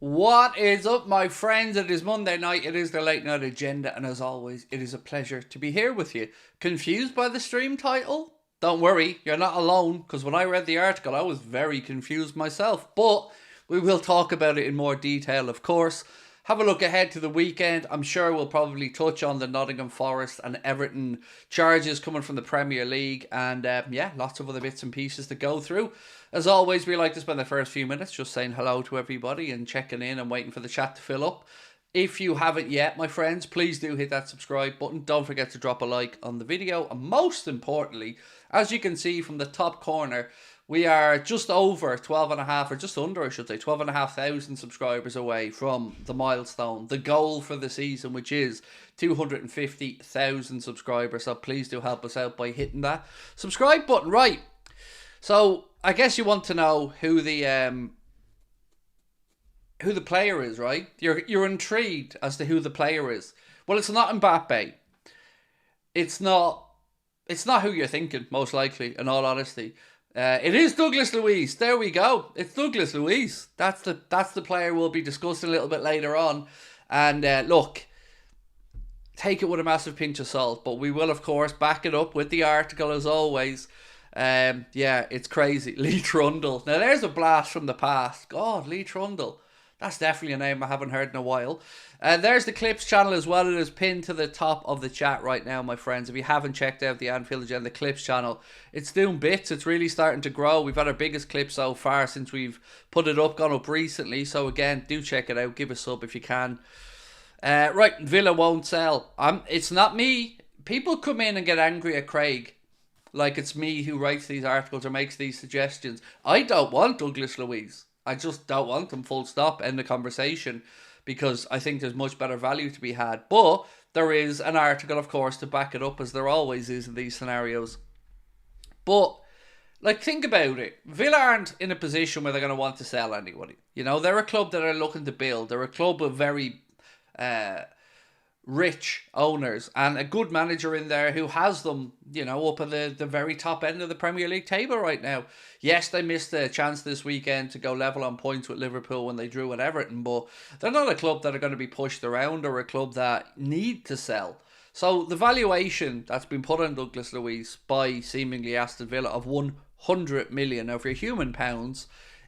What is up, my friends? It is Monday night. It is the late night agenda, and as always, it is a pleasure to be here with you. Confused by the stream title? Don't worry, you're not alone, because when I read the article, I was very confused myself. But we will talk about it in more detail, of course. Have a look ahead to the weekend. I'm sure we'll probably touch on the Nottingham Forest and Everton charges coming from the Premier League. And yeah, lots of other bits and pieces to go through. As always, we like to spend the first few minutes just saying hello to everybody and checking in and waiting for the chat to fill up. If you haven't yet, my friends, please do hit that subscribe button. Don't forget to drop a like on the video. And most importantly, as you can see from the top corner, we are just over 12.5, or just under, I should say, 12,500 subscribers away from the milestone, the goal for the season, which is 250,000 subscribers. So please do help us out by hitting that subscribe button. Right. So I guess you want to know who the player is, right? You're intrigued as to who the player is. Well, it's not Mbappe. It's not who you're thinking, most likely, in all honesty. It is Douglas Luiz. There we go. It's Douglas Luiz. That's the player we'll be discussing a little bit later on. And look, take it with a massive pinch of salt, but we will, of course, back it up with the article as always. Yeah, it's crazy. Lee Trundle. Now, there's a blast from the past. God, Lee Trundle. That's definitely a name I haven't heard in a while. There's the Clips channel as well. It is pinned to the top of the chat right now, my friends. If you haven't checked out the Anfield Agenda Clips channel, it's doing bits. It's really starting to grow. We've had our biggest clip so far since we've put it up, gone up recently. So again, do check it out. Give a sub if you can. Right, Villa won't sell. It's not me. People come in and get angry at Craig like it's me who writes these articles or makes these suggestions. I don't want Douglas Luiz. I just don't want him, full stop, end the conversation, because I think there's much better value to be had. But there is an article, of course, to back it up, as there always is in these scenarios. But, like, think about it. Villa aren't in a position where they're going to want to sell anybody. You know, they're a club that are looking to build. They're a club of very rich owners and a good manager in there who has them, you know, up at the very top end of the Premier League table right now. Yes, they missed a chance this weekend to go level on points with Liverpool when they drew at Everton, but they're not a club that are going to be pushed around or a club that need to sell. So the valuation that's been put on Douglas Luiz by seemingly Aston Villa of 100 million over human pounds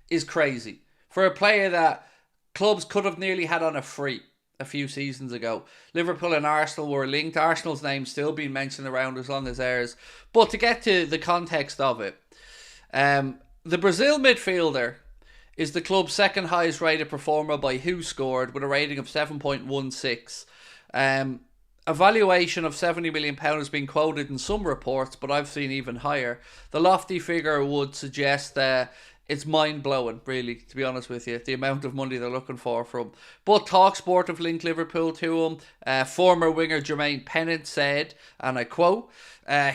is crazy. For a player that clubs could have nearly had on a free a few seasons ago. Liverpool and Arsenal were linked. Arsenal's name still being mentioned around as long as theirs. But to get to the context of it, the Brazil midfielder is the club's second highest rated performer by Who Scored with a rating of 7.16. A valuation of £70 million has been quoted in some reports, but I've seen even higher. The lofty figure would suggest that it's mind-blowing, really, to be honest with you, the amount of money they're looking for from. But TalkSport have linked Liverpool to him. Former winger Jermaine Pennant said, and I quote,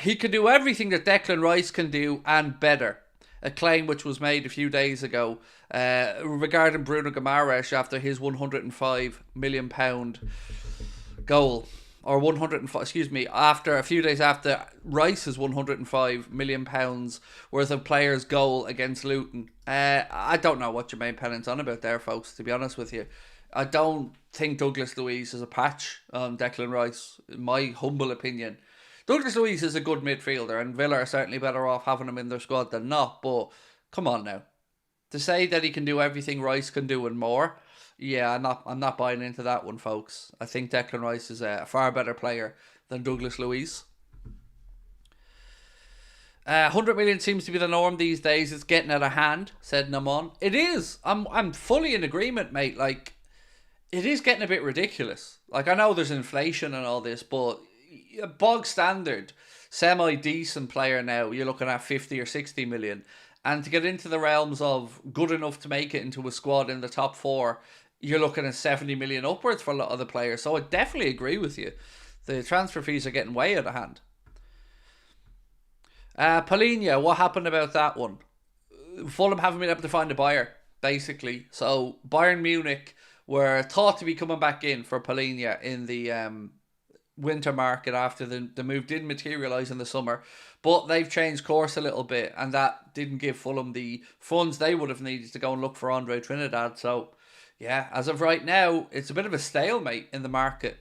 he can do everything that Declan Rice can do and better. A claim which was made a few days ago regarding Bruno Guimaraes after his £105 million goal. Or after a few days after Rice's £105 million worth of players' goal against Luton. I don't know what Jermaine Pennant's on about there, folks, to be honest with you. I don't think Douglas Luiz is a patch on Declan Rice, in my humble opinion. Douglas Luiz is a good midfielder, and Villa are certainly better off having him in their squad than not, but come on now. To say that he can do everything Rice can do and more, yeah, I'm not buying into that one, folks. I think Declan Rice is a far better player than Douglas Luiz. 100 million seems to be the norm these days. It's getting out of hand, said Naman. It is. I'm fully in agreement, mate. Like, it is getting a bit ridiculous. Like, I know there's inflation and all this, but a bog standard, semi-decent player now, you're looking at 50 or 60 million. And to get into the realms of good enough to make it into a squad in the top four, you're looking at 70 million upwards for a lot of the players. So I definitely agree with you. The transfer fees are getting way out of hand. Paulinho, what happened about that one? Fulham haven't been able to find a buyer, basically. So Bayern Munich were thought to be coming back in for Paulinho in the winter market after the move didn't materialise in the summer. But they've changed course a little bit, and that didn't give Fulham the funds they would have needed to go and look for Andre Trinidad. So, Yeah, as of right now, it's a bit of a stalemate in the market.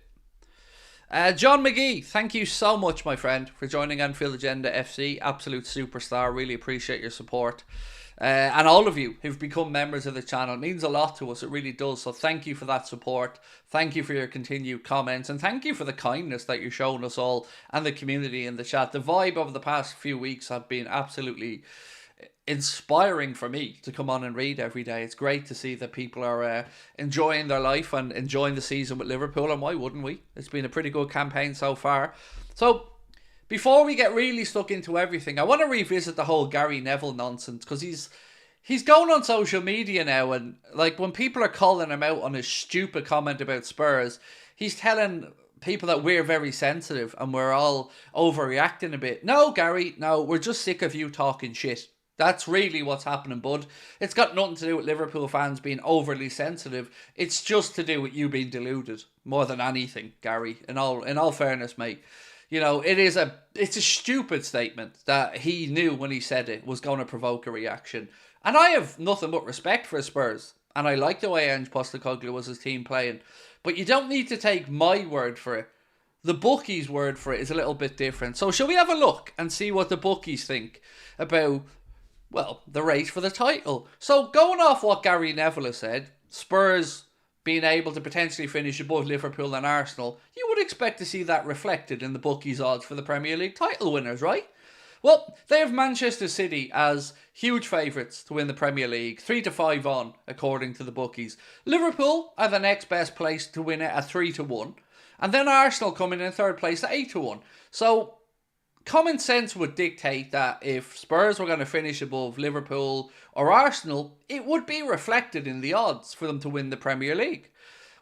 John McGee, thank you so much, my friend, for joining Anfield Agenda FC. Absolute superstar. Really appreciate your support. And all of you who've become members of the channel. It means a lot to us. It really does. So thank you for that support. Thank you for your continued comments. And thank you for the kindness that you're showing us all and the community in the chat. The vibe over the past few weeks have been absolutely inspiring for me to come on and read every day. It's great to see that people are enjoying their life and enjoying the season with Liverpool, and why wouldn't we? It's been a pretty good campaign so far. So before we get really stuck into everything, I want to revisit the whole Gary Neville nonsense, because he's going on social media now, and like when people are calling him out on his stupid comment about Spurs, he's telling people that we're very sensitive and we're all overreacting a bit. No, Gary, no, we're just sick of you talking shit. That's really what's happening, bud. It's got nothing to do with Liverpool fans being overly sensitive. It's just to do with you being deluded more than anything, Gary. In all fairness, mate. You know, it's a stupid statement that he knew when he said it was going to provoke a reaction. And I have nothing but respect for Spurs. And I like the way Ange Postecoglou was his team playing. But you don't need to take my word for it. The bookies' word for it is a little bit different. So shall we have a look and see what the bookies think about, well, the race for the title? So going off what Gary Neville has said, Spurs being able to potentially finish above Liverpool and Arsenal, you would expect to see that reflected in the bookies' odds for the Premier League title winners, right? Well, they have Manchester City as huge favourites to win the Premier League, 3-5 on, according to the bookies. Liverpool are the next best place to win it at 3-1. And then Arsenal coming in third place at 8-1. So common sense would dictate that if Spurs were going to finish above Liverpool or Arsenal, it would be reflected in the odds for them to win the Premier League.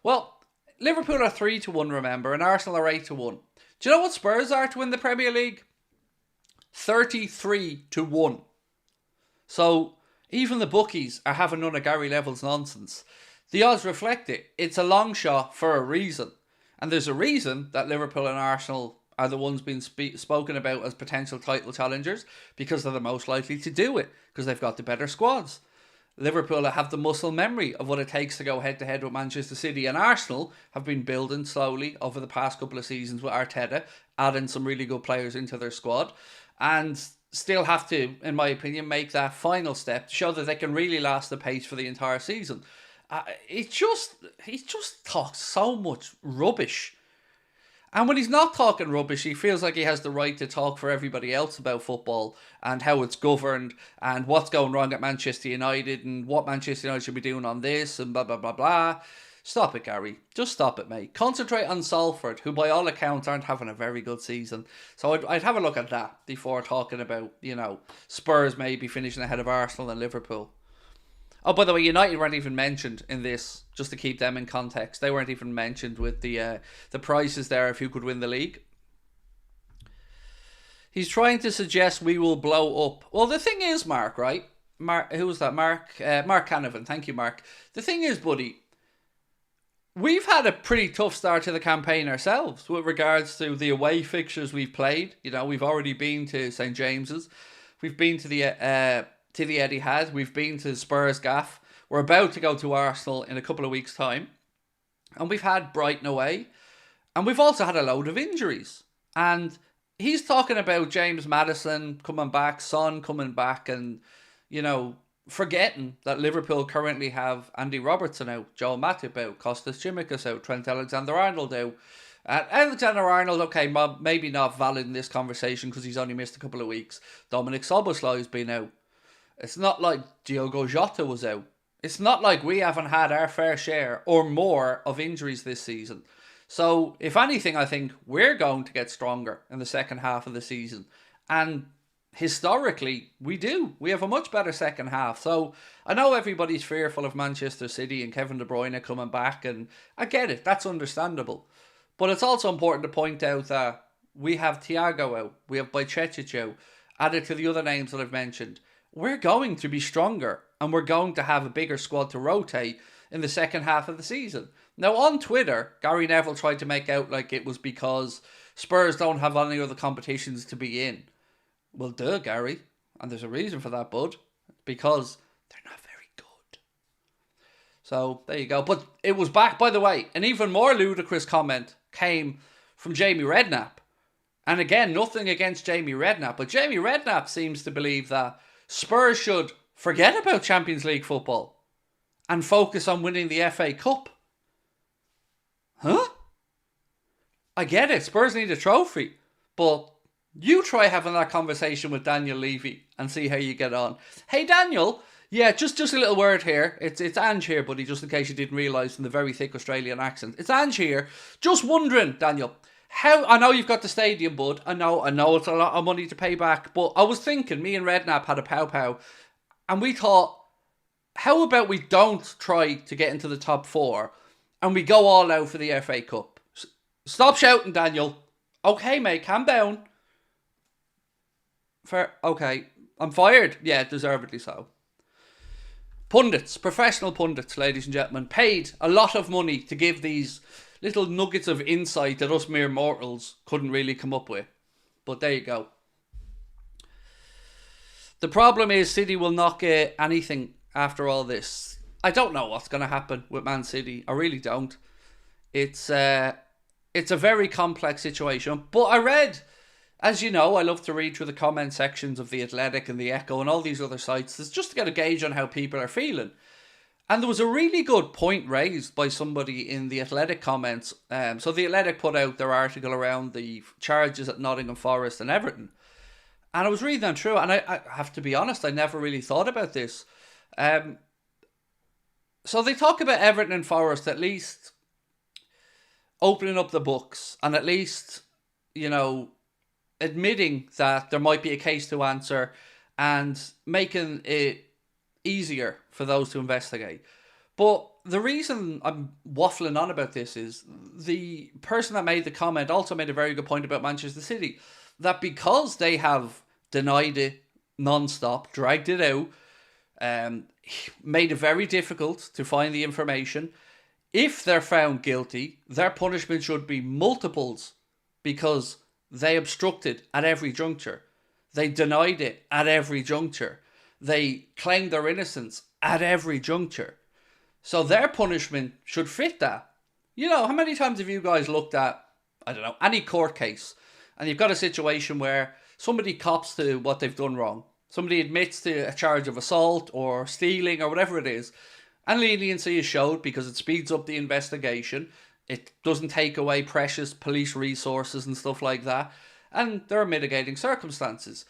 Well, Liverpool are 3-1, remember, and Arsenal are 8-1. Do you know what Spurs are to win the Premier League? 33-1. So even the bookies are having none of Gary Neville's nonsense. The odds reflect it. It's a long shot for a reason. And there's a reason that Liverpool and Arsenal are the ones being spoken about as potential title challengers, because they're the most likely to do it, because they've got the better squads. Liverpool have the muscle memory of what it takes to go head-to-head with Manchester City, and Arsenal have been building slowly over the past couple of seasons with Arteta, adding some really good players into their squad, and still have to, in my opinion, make that final step to show that they can really last the pace for the entire season. He just talks so much rubbish. And when he's not talking rubbish, he feels like he has the right to talk for everybody else about football and how it's governed and what's going wrong at Manchester United and what Manchester United should be doing on this and blah, blah, blah, blah. Stop it, Gary. Just stop it, mate. Concentrate on Salford, who by all accounts aren't having a very good season. So I'd have a look at that before talking about, you know, Spurs maybe finishing ahead of Arsenal and Liverpool. Oh, by the way, United weren't even mentioned in this, just to keep them in context. They weren't even mentioned with the prices there of who could win the league. He's trying to suggest we will blow up. Well, the thing is, Mark, right? Who was that? Mark Canavan. Thank you, Mark. The thing is, buddy, we've had a pretty tough start to the campaign ourselves with regards to the away fixtures we've played. You know, we've already been to St. James's. We've been to the Etihad. We've been to Spurs Gaff. We're about to go to Arsenal in a couple of weeks' time. And we've had Brighton away. And we've also had a load of injuries. And he's talking about James Maddison coming back, Son coming back, and, you know, forgetting that Liverpool currently have Andy Robertson out, Joel Matip out, Kostas Tsimikas out, Trent Alexander-Arnold out. Alexander-Arnold, okay, maybe not valid in this conversation because he's only missed a couple of weeks. Dominic Szoboszlai's been out. It's not like Diogo Jota was out. It's not like we haven't had our fair share or more of injuries this season. So, if anything, I think we're going to get stronger in the second half of the season. And historically, we do. We have a much better second half. So, I know everybody's fearful of Manchester City and Kevin De Bruyne coming back. And I get it. That's understandable. But it's also important to point out that we have Thiago out. We have Bajcetic out. Added to the other names that I've mentioned. We're going to be stronger and we're going to have a bigger squad to rotate in the second half of the season. Now, on Twitter, Gary Neville tried to make out like it was because Spurs don't have any other competitions to be in. Well, duh, Gary. And there's a reason for that, bud. Because they're not very good. So there you go. But it was back, by the way. An even more ludicrous comment came from Jamie Redknapp. And again, nothing against Jamie Redknapp, but Jamie Redknapp seems to believe that Spurs should forget about Champions League football and focus on winning the FA Cup. Huh? I get it, Spurs need a trophy, but you try having that conversation with Daniel Levy and see how you get on. Hey Daniel, yeah, just a little word here. It's Ange here, buddy, just in case you didn't realise from the very thick Australian accent. It's Ange here. Just wondering, Daniel, how, I know you've got the stadium, bud. I know it's a lot of money to pay back, but I was thinking, me and Redknapp had a pow-pow, and we thought, how about we don't try to get into the top 4 and we go all out for the FA Cup? Stop shouting, Daniel. Okay, mate, calm down. Okay, I'm fired. Yeah, deservedly so. Pundits, professional pundits, ladies and gentlemen, paid a lot of money to give these little nuggets of insight that us mere mortals couldn't really come up with. But there you go. The problem is City will not get anything after all this. I don't know what's going to happen with Man City. I really don't. It's a very complex situation. But I read, as you know, I love to read through the comment sections of The Athletic and The Echo and all these other sites. It's just to get a gauge on how people are feeling. And there was a really good point raised by somebody in The Athletic comments. So The Athletic put out their article around the charges at Nottingham Forest and Everton. And I was reading them through, and I have to be honest, I never really thought about this. So they talk about Everton and Forest at least opening up the books and at least, admitting that there might be a case to answer and making it easier for those to investigate. But the reason I'm waffling on about this is the person that made the comment also made a very good point about Manchester City, that because they have denied it non-stop, dragged it out, made it very difficult to find the information, if they're found guilty, their punishment should be multiples because they obstructed at every juncture. They denied it at every juncture. They claimed their innocence at every juncture. So their punishment should fit that. How many times have you guys looked at, I don't know, any court case, and you've got a situation where somebody cops to what they've done wrong. Somebody admits to a charge of assault or stealing or whatever it is, and leniency is showed because it speeds up the investigation. It doesn't take away precious police resources and stuff like that. And there are mitigating circumstances.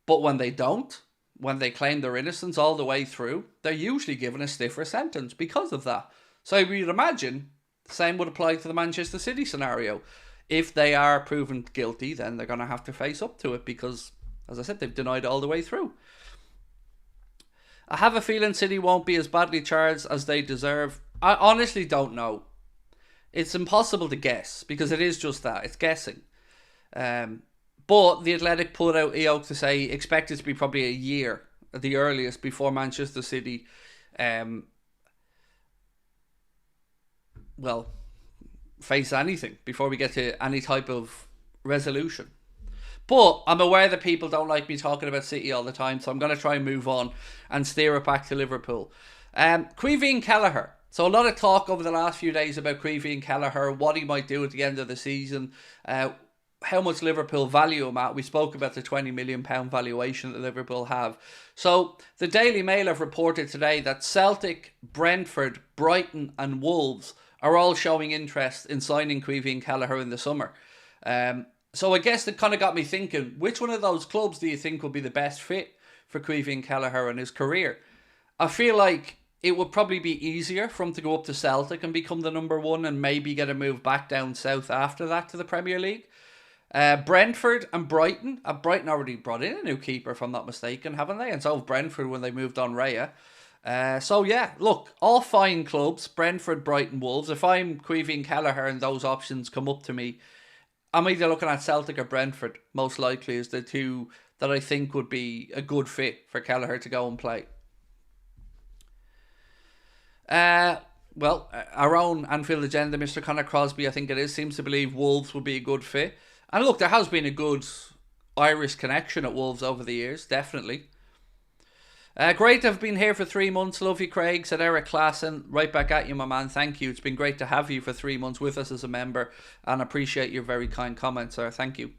But when they don't, when they claim their innocence all the way through, they're usually given a stiffer sentence because of that. So you'd imagine the same would apply to the Manchester City scenario. If they are proven guilty, then they're going to have to face up to it because, as I said, they've denied it all the way through. I have a feeling City won't be as badly charged as they deserve. I honestly don't know. It's impossible to guess because it is just that. It's guessing. But The Athletic put out EO to say expect it to be probably a year at the earliest before Manchester City face anything, before we get to any type of resolution. But I'm aware that people don't like me talking about City all the time, so I'm going to try and move on and steer it back to Liverpool. Caoimhín Kelleher. So a lot of talk over the last few days about Caoimhín Kelleher, what he might do at the end of the season, how much Liverpool value him at. We spoke about the £20 million valuation that Liverpool have. So the Daily Mail have reported today that Celtic, Brentford, Brighton and Wolves are all showing interest in signing Caoimhín Kelleher in the summer. So I guess it kind of got me thinking, which one of those clubs do you think would be the best fit for Caoimhín Kelleher and his career? I feel like it would probably be easier for him to go up to Celtic and become the number one and maybe get a move back down south after that to the Premier League. Brentford and Brighton. Brighton already brought in a new keeper, if I'm not mistaken, haven't they? And so have Brentford when they moved on Raya. So yeah, look, all fine clubs, Brentford, Brighton, Wolves. If I'm Caoimhín Kelleher and those options come up to me, I'm either looking at Celtic or Brentford, most likely, as the two that I think would be a good fit for Kelleher to go and play. Our own Anfield Agenda, Mr. Conor Crosby, I think it is, seems to believe Wolves would be a good fit. And look, there has been a good Irish connection at Wolves over the years, definitely. Great to have been here for 3 months. Love you, Craig, said Eric Klassen. Right back at you, my man. Thank you. It's been great to have you for 3 months with us as a member, and appreciate your very kind comments, sir. Thank you.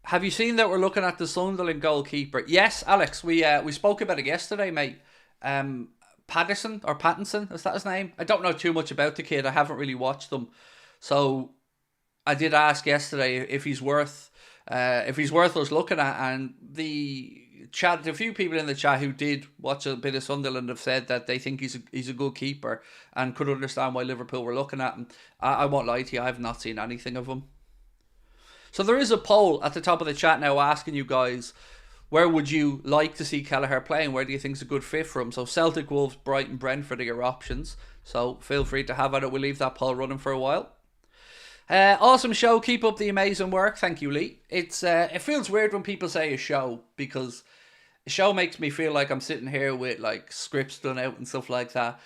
Have you seen that we're looking at the Sunderland goalkeeper? Yes, Alex. We spoke about it yesterday, mate. Pattinson, is that his name? I don't know too much about the kid. I haven't really watched them, so I did ask yesterday if he's worth us looking at, and the few people in the chat who did watch a bit of Sunderland have said that they think he's a good keeper and could understand why Liverpool were looking at him. I won't lie to you, I've not seen anything of him. So there is a poll at the top of the chat now asking you guys, where would you like to see Kelleher playing? Where do you think is a good fit for him? So Celtic, Wolves, Brighton, Brentford are your options. So feel free to have at it. We'll leave that poll running for a while. Awesome show. Keep up the amazing work. Thank you, Lee. It feels weird when people say a show, because a show makes me feel like I'm sitting here with like scripts done out and stuff like that.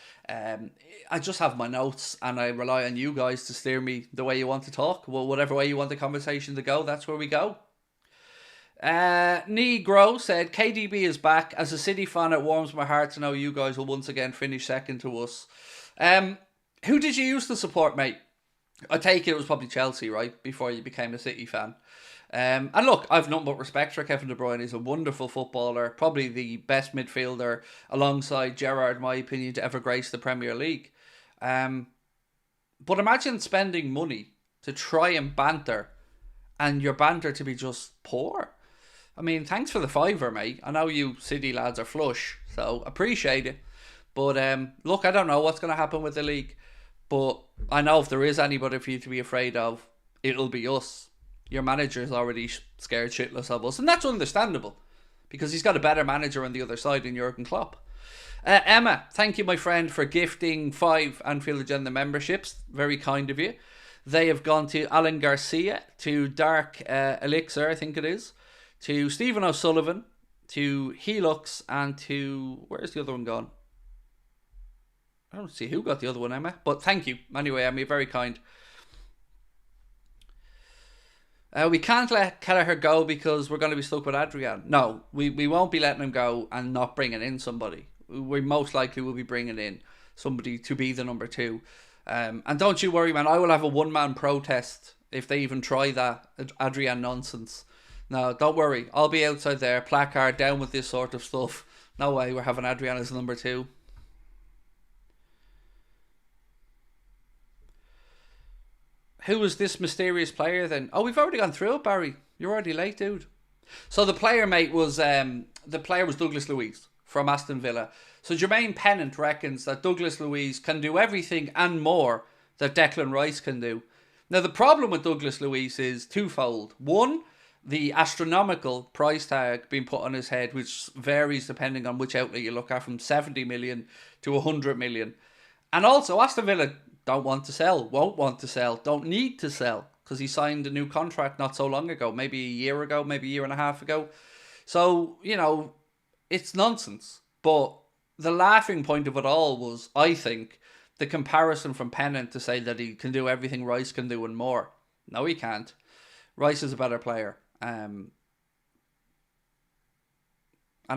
I just have my notes and I rely on you guys to steer me the way you want to talk. Well, whatever way you want the conversation to go, that's where we go. Negro said, KDB is back. As a City fan, it warms my heart to know you guys will once again finish second to us. Who did you used to support, mate? I take it was probably Chelsea, right? Before you became a City fan. And look, I've nothing but respect for Kevin De Bruyne. He's a wonderful footballer, probably the best midfielder alongside Gerrard, in my opinion, to ever grace the Premier League. But imagine spending money to try and banter, and your banter to be just poor. I mean, thanks for the fiver, mate. I know you City lads are flush, so appreciate it. But look, I don't know what's going to happen with the league, but I know if there is anybody for you to be afraid of, it'll be us. Your manager is already scared shitless of us, and that's understandable because he's got a better manager on the other side than Jurgen Klopp. Emma, thank you, my friend, for gifting 5 Anfield Agenda memberships. Very kind of you. They have gone to Alan Garcia, to Dark Elixir, I think it is, to Stephen O'Sullivan, to Helux, and to... Where's the other one gone? I don't see who got the other one, Emma, but thank you. Anyway, Emma, you're very kind. We can't let Kelleher go because we're going to be stuck with Adrian. No, we won't be letting him go and not bringing in somebody. We most likely will be bringing in somebody to be the number 2. And don't you worry, man, I will have a one-man protest if they even try that Adrian nonsense. No, don't worry. I'll be outside there, placard, down with this sort of stuff. No way we're having Adrian as number 2. Who was this mysterious player then? Oh, we've already gone through it, Barry. You're already late, dude. So the player, mate, was Douglas Luiz from Aston Villa. So Jermaine Pennant reckons that Douglas Luiz can do everything and more that Declan Rice can do. Now, the problem with Douglas Luiz is twofold. One, the astronomical price tag being put on his head, which varies depending on which outlet you look at, from 70 million to 100 million. And also, Aston Villa don't want to sell, won't want to sell, don't need to sell, because he signed a new contract not so long ago, maybe a year ago, maybe a year and a half ago. So, you know, it's nonsense. But the laughing point of it all was, I think, the comparison from Pennant to say that he can do everything Rice can do and more. No, he can't. Rice is a better player. And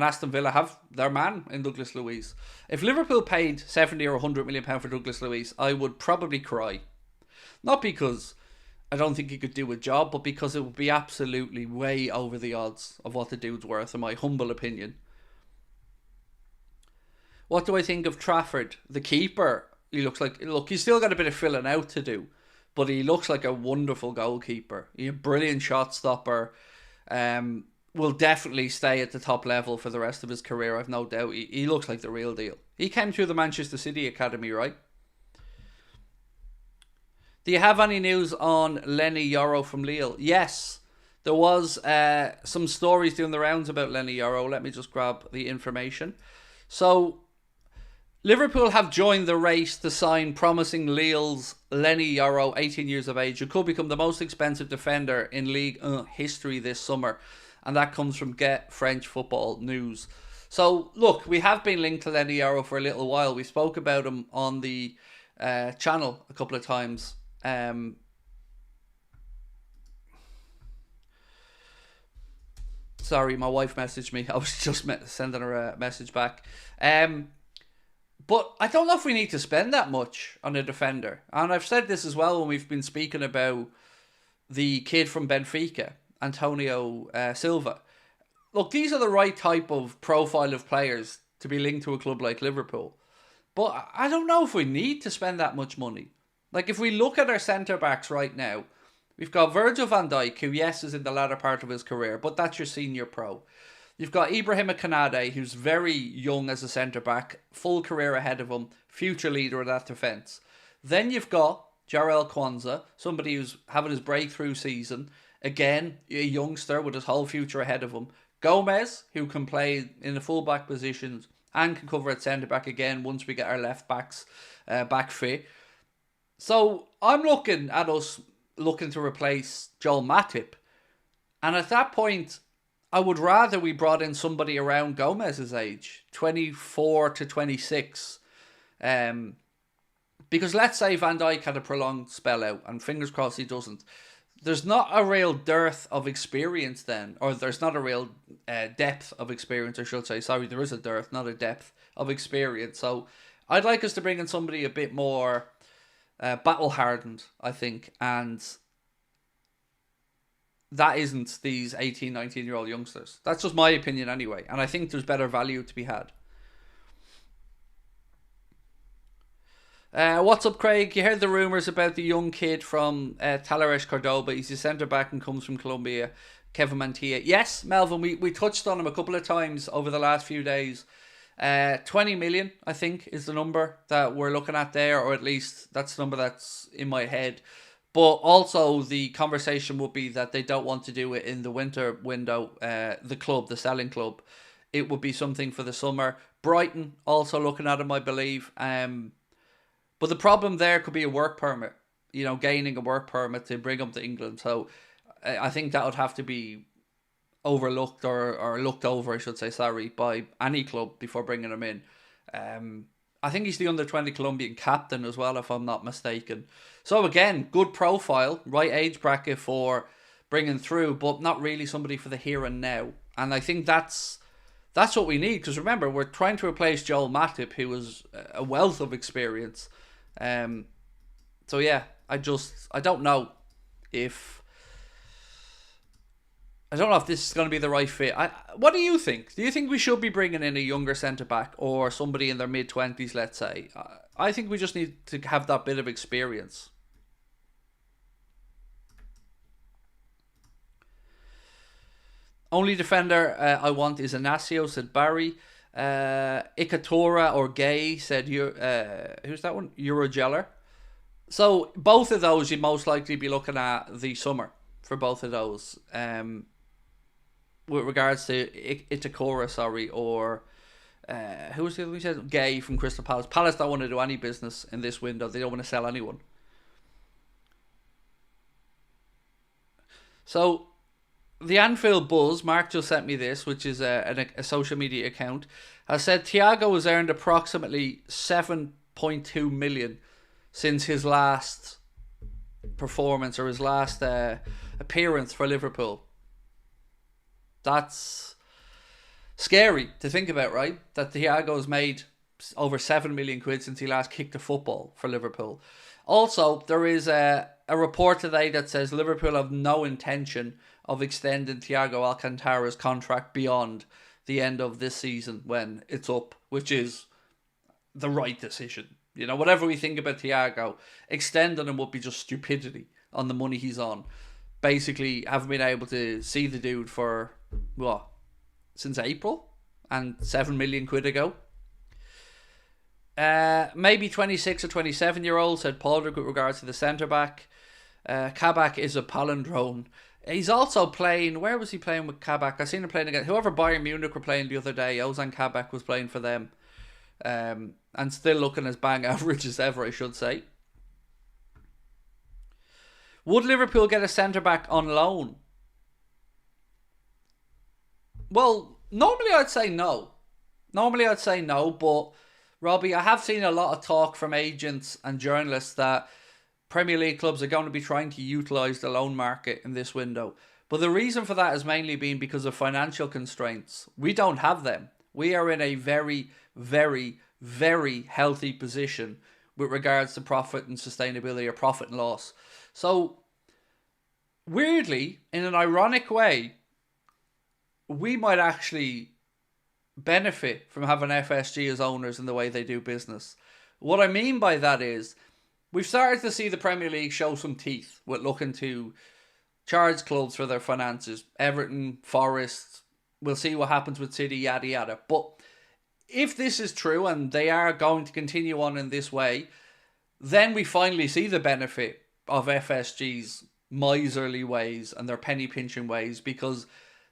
Aston Villa have their man in Douglas Luiz. If Liverpool paid 70 or 100 million pounds for Douglas Luiz, I would probably cry. Not because I don't think he could do a job, but because it would be absolutely way over the odds of what the dude's worth, in my humble opinion. What do I think of Trafford? The keeper, look, he's still got a bit of filling out to do, but he looks like a wonderful goalkeeper. He's a brilliant shot stopper. Will definitely stay at the top level for the rest of his career, I've no doubt. He looks like the real deal. He came through the Manchester City Academy, right? Do you have any news on Lenny Yoro from Lille? Yes, there was some stories doing the rounds about Lenny Yoro. Let me just grab the information. So, Liverpool have joined the race to sign promising Lille's Lenny Yoro, 18 years of age, who could become the most expensive defender in Ligue 1 history this summer. And that comes from Get French Football News. So, look, we have been linked to Lenny Yoro for a little while. We spoke about him on the channel a couple of times. Sorry, my wife messaged me. I was just sending her a message back. But I don't know if we need to spend that much on a defender. And I've said this as well when we've been speaking about the kid from Benfica, Antonio Silva. Look, these are the right type of profile of players to be linked to a club like Liverpool. But I don't know if we need to spend that much money. Like, if we look at our centre-backs right now, we've got Virgil van Dijk, who, yes, is in the latter part of his career, but that's your senior pro. You've got Ibrahima Konate, who's very young as a centre-back, full career ahead of him, future leader of that defence. Then you've got Jarell Kwanzaa, somebody who's having his breakthrough season. Again, a youngster with his whole future ahead of him. Gomez, who can play in the full-back positions and can cover at centre-back again once we get our left-backs back fit. So I'm looking at us looking to replace Joel Matip. And at that point, I would rather we brought in somebody around Gomez's age, 24 to 26. Because let's say Van Dijk had a prolonged spell out, and fingers crossed he doesn't. There's not a real dearth of experience then, or there's not a real depth of experience, I should say. Sorry, there is a dearth, not a depth of experience. So I'd like us to bring in somebody a bit more battle-hardened, I think, and that isn't these 18, 19-year-old youngsters. That's just my opinion anyway, and I think there's better value to be had. What's up, Craig? You heard the rumours about the young kid from Talares Cordoba. He's a centre-back and comes from Colombia, Kevin Mantilla. Yes, Melvin, we touched on him a couple of times over the last few days. 20 million, I think, is the number that we're looking at there, or at least that's the number that's in my head. But also the conversation would be that they don't want to do it in the winter window, the club, the selling club. It would be something for the summer. Brighton also looking at him, I believe. But the problem there could be a work permit, gaining a work permit to bring him to England. So I think that would have to be overlooked or looked over, I should say, by any club before bringing him in. I think he's the under-20 Colombian captain as well, if I'm not mistaken. So again, good profile, right age bracket for bringing through, but not really somebody for the here and now. And I think that's what we need, because remember, we're trying to replace Joel Matip, who was a wealth of experience. So yeah, I don't know if this is going to be the right fit. What do you think? Do you think we should be bringing in a younger centre-back or somebody in their mid-20s, let's say? I think we just need to have that bit of experience. Only defender I want is Inacio, said Barry. Ikatora or Gay, said who's that one? Eurogeller. So both of those you'd most likely be looking at the summer for both of those. With regards to Itakura, or who was the other one we said? Gay from Crystal Palace. Palace don't want to do any business in this window. They don't want to sell anyone. So the Anfield Buzz, Mark just sent me this, which is a social media account, has said Thiago has earned approximately 7.2 million since his last performance or his last appearance for Liverpool. That's scary to think about, right? That Thiago's made over 7 million quid since he last kicked a football for Liverpool. Also, there is a report today that says Liverpool have no intention of extending Thiago Alcantara's contract beyond the end of this season when it's up, which is the right decision. Whatever we think about Thiago, extending him would be just stupidity on the money he's on. Basically, haven't been able to see the dude for, since April, and 7 million quid ago. Maybe 26 or 27-year-old, said Padraig, with regards to the centre-back. Kabak is a palindrome. He's also playing, where was he playing with Kabak? I seen him playing against, whoever Bayern Munich were playing the other day, Ozan Kabak was playing for them. And still looking as bang average as ever, I should say. Would Liverpool get a centre-back on loan? Well, normally I'd say no. But Robbie, I have seen a lot of talk from agents and journalists that Premier League clubs are going to be trying to utilise the loan market in this window. But the reason for that has mainly been because of financial constraints. We don't have them. We are in a very, very, very healthy position with regards to profit and sustainability, or profit and loss. So, weirdly, in an ironic way, we might actually benefit from having FSG as owners in the way they do business. What I mean by that is, we've started to see the Premier League show some teeth with looking to charge clubs for their finances. Everton, Forest, we'll see what happens with City, yada yada. But if this is true and they are going to continue on in this way, then we finally see the benefit of FSG's miserly ways and their penny pinching ways, because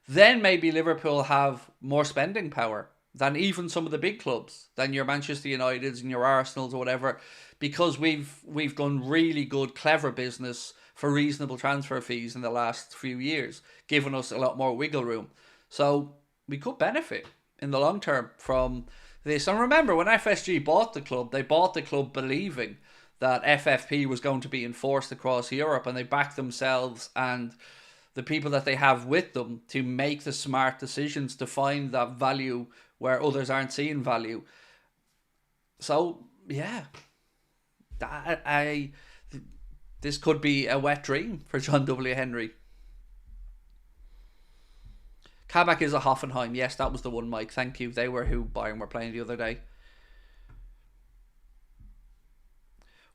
then maybe Liverpool have more spending power than even some of the big clubs, than your Manchester Uniteds and your Arsenals or whatever, because we've done really good, clever business for reasonable transfer fees in the last few years, giving us a lot more wiggle room. So we could benefit in the long term from this. And remember, when FSG bought the club, they bought the club believing that FFP was going to be enforced across Europe, and they backed themselves and the people that they have with them to make the smart decisions to find that value where others aren't seeing value. So, yeah, this could be a wet dream for John W. Henry. Kabak is a Hoffenheim. Yes, that was the one, Mike. Thank you. They were who Bayern were playing the other day.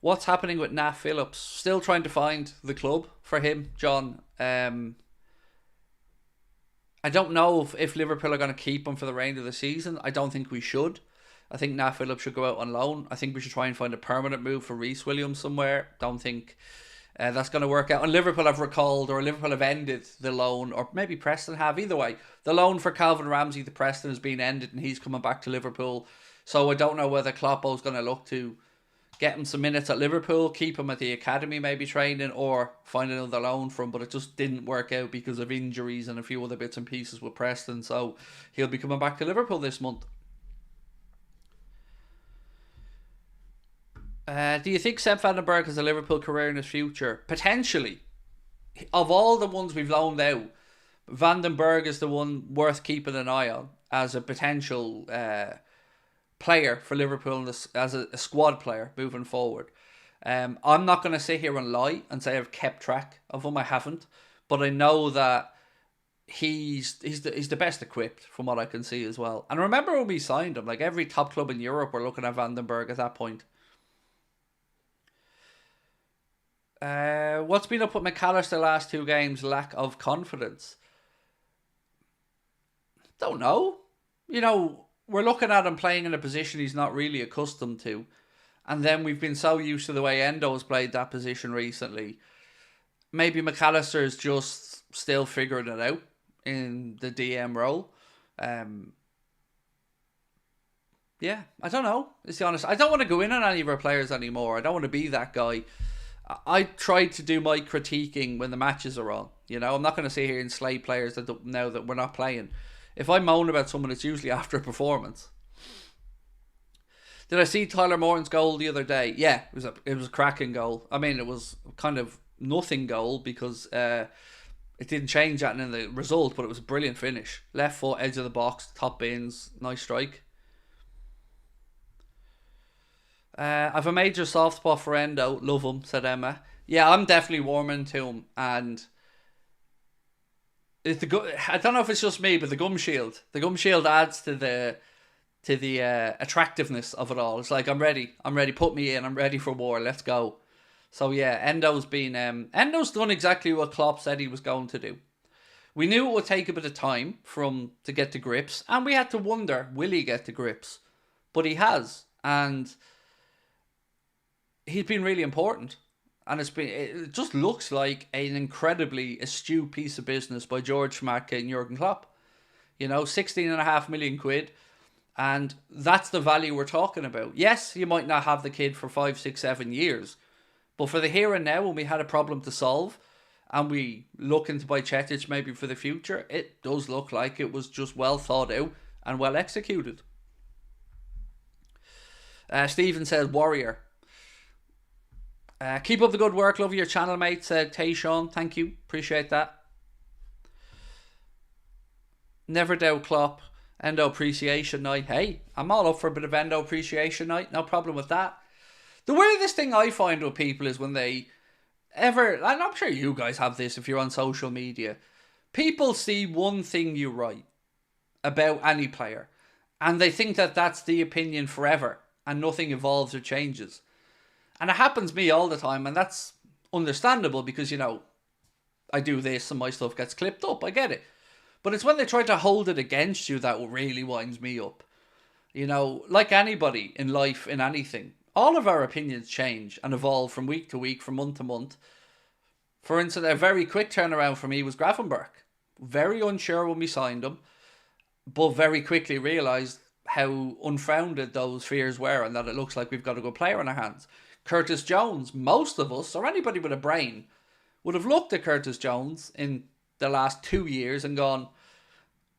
What's happening with Nat Phillips? Still trying to find the club for him, John. I don't know if Liverpool are going to keep him for the remainder of the season. I don't think we should. I think Nat Phillips should go out on loan. I think we should try and find a permanent move for Reece Williams somewhere. Don't think that's going to work out. And Liverpool have recalled, or Liverpool have ended the loan, or maybe Preston have. Either way, the loan for Calvin Ramsey to Preston has been ended and he's coming back to Liverpool. So I don't know whether Kloppo's going to look to get him some minutes at Liverpool, keep him at the academy maybe training, or find another loan for him. But it just didn't work out because of injuries and a few other bits and pieces with Preston. So he'll be coming back to Liverpool this month. Do you think Sepp van den Berg has a Liverpool career in his future? Potentially. Of all the ones we've loaned out, Van den Berg is the one worth keeping an eye on as a potential player for Liverpool, as a squad player moving forward. I'm not going to sit here and lie and say I've kept track of him. I haven't, but I know that he's the best equipped from what I can see as well. And remember when we signed him, like every top club in Europe were looking at Van den Berg at that point. What's been up with McAllister the last two games? Lack of confidence. Don't know. You know, we're looking at him playing in a position he's not really accustomed to. And then we've been so used to the way Endo's played that position recently. Maybe McAllister is just still figuring it out in the DM role. Yeah, I don't know. It's the honest. I don't want to go in on any of our players anymore. I don't want to be that guy. I try to do my critiquing when the matches are on. You know, I'm not going to sit here and slay players that don't know that we're not playing. If I moan about someone, it's usually after a performance. Did I see Tyler Morton's goal the other day? Yeah, it was a cracking goal. I mean, it was kind of nothing goal because it didn't change that in the result, but it was a brilliant finish. Left foot, edge of the box, top bins, nice strike. I've a major soft spot for Endo. Love him, said Emma. Yeah, I'm definitely warming to him, and I don't know if it's just me, but the gum shield adds to the attractiveness of it all. It's like I'm ready, put me in, I'm ready for war, let's go. So yeah, Endo's done exactly what Klopp said he was going to do. We knew it would take a bit of time for him to get to grips, and we had to wonder, will he get to grips? But he has, and he's been really important. And it just looks like an incredibly astute piece of business by George Schmadtke and Jurgen Klopp. You know, 16.5 million quid. And that's the value we're talking about. Yes, you might not have the kid for 5, 6, 7 years. But for the here and now, when we had a problem to solve, and we looking to buy Chetic maybe for the future, it does look like it was just well thought out and well executed. Stephen says, Warrior. Keep up the good work. Love your channel, mate, said Tayshawn. Thank you. Appreciate that. Never doubt Klopp. Endo appreciation night. Hey, I'm all up for a bit of Endo appreciation night. No problem with that. The weirdest thing I find with people is when they ever, and I'm sure you guys have this if you're on social media, people see one thing you write about any player and they think that that's the opinion forever and nothing evolves or changes. And it happens to me all the time, and that's understandable because, you know, I do this and my stuff gets clipped up. I get it. But it's when they try to hold it against you that really winds me up. You know, like anybody in life, in anything, all of our opinions change and evolve from week to week, from month to month. For instance, a very quick turnaround for me was Gravenberch. Very unsure when we signed him, but very quickly realised how unfounded those fears were and that it looks like we've got a good player in our hands. Curtis Jones, most of us, or anybody with a brain, would have looked at Curtis Jones in the last 2 years and gone,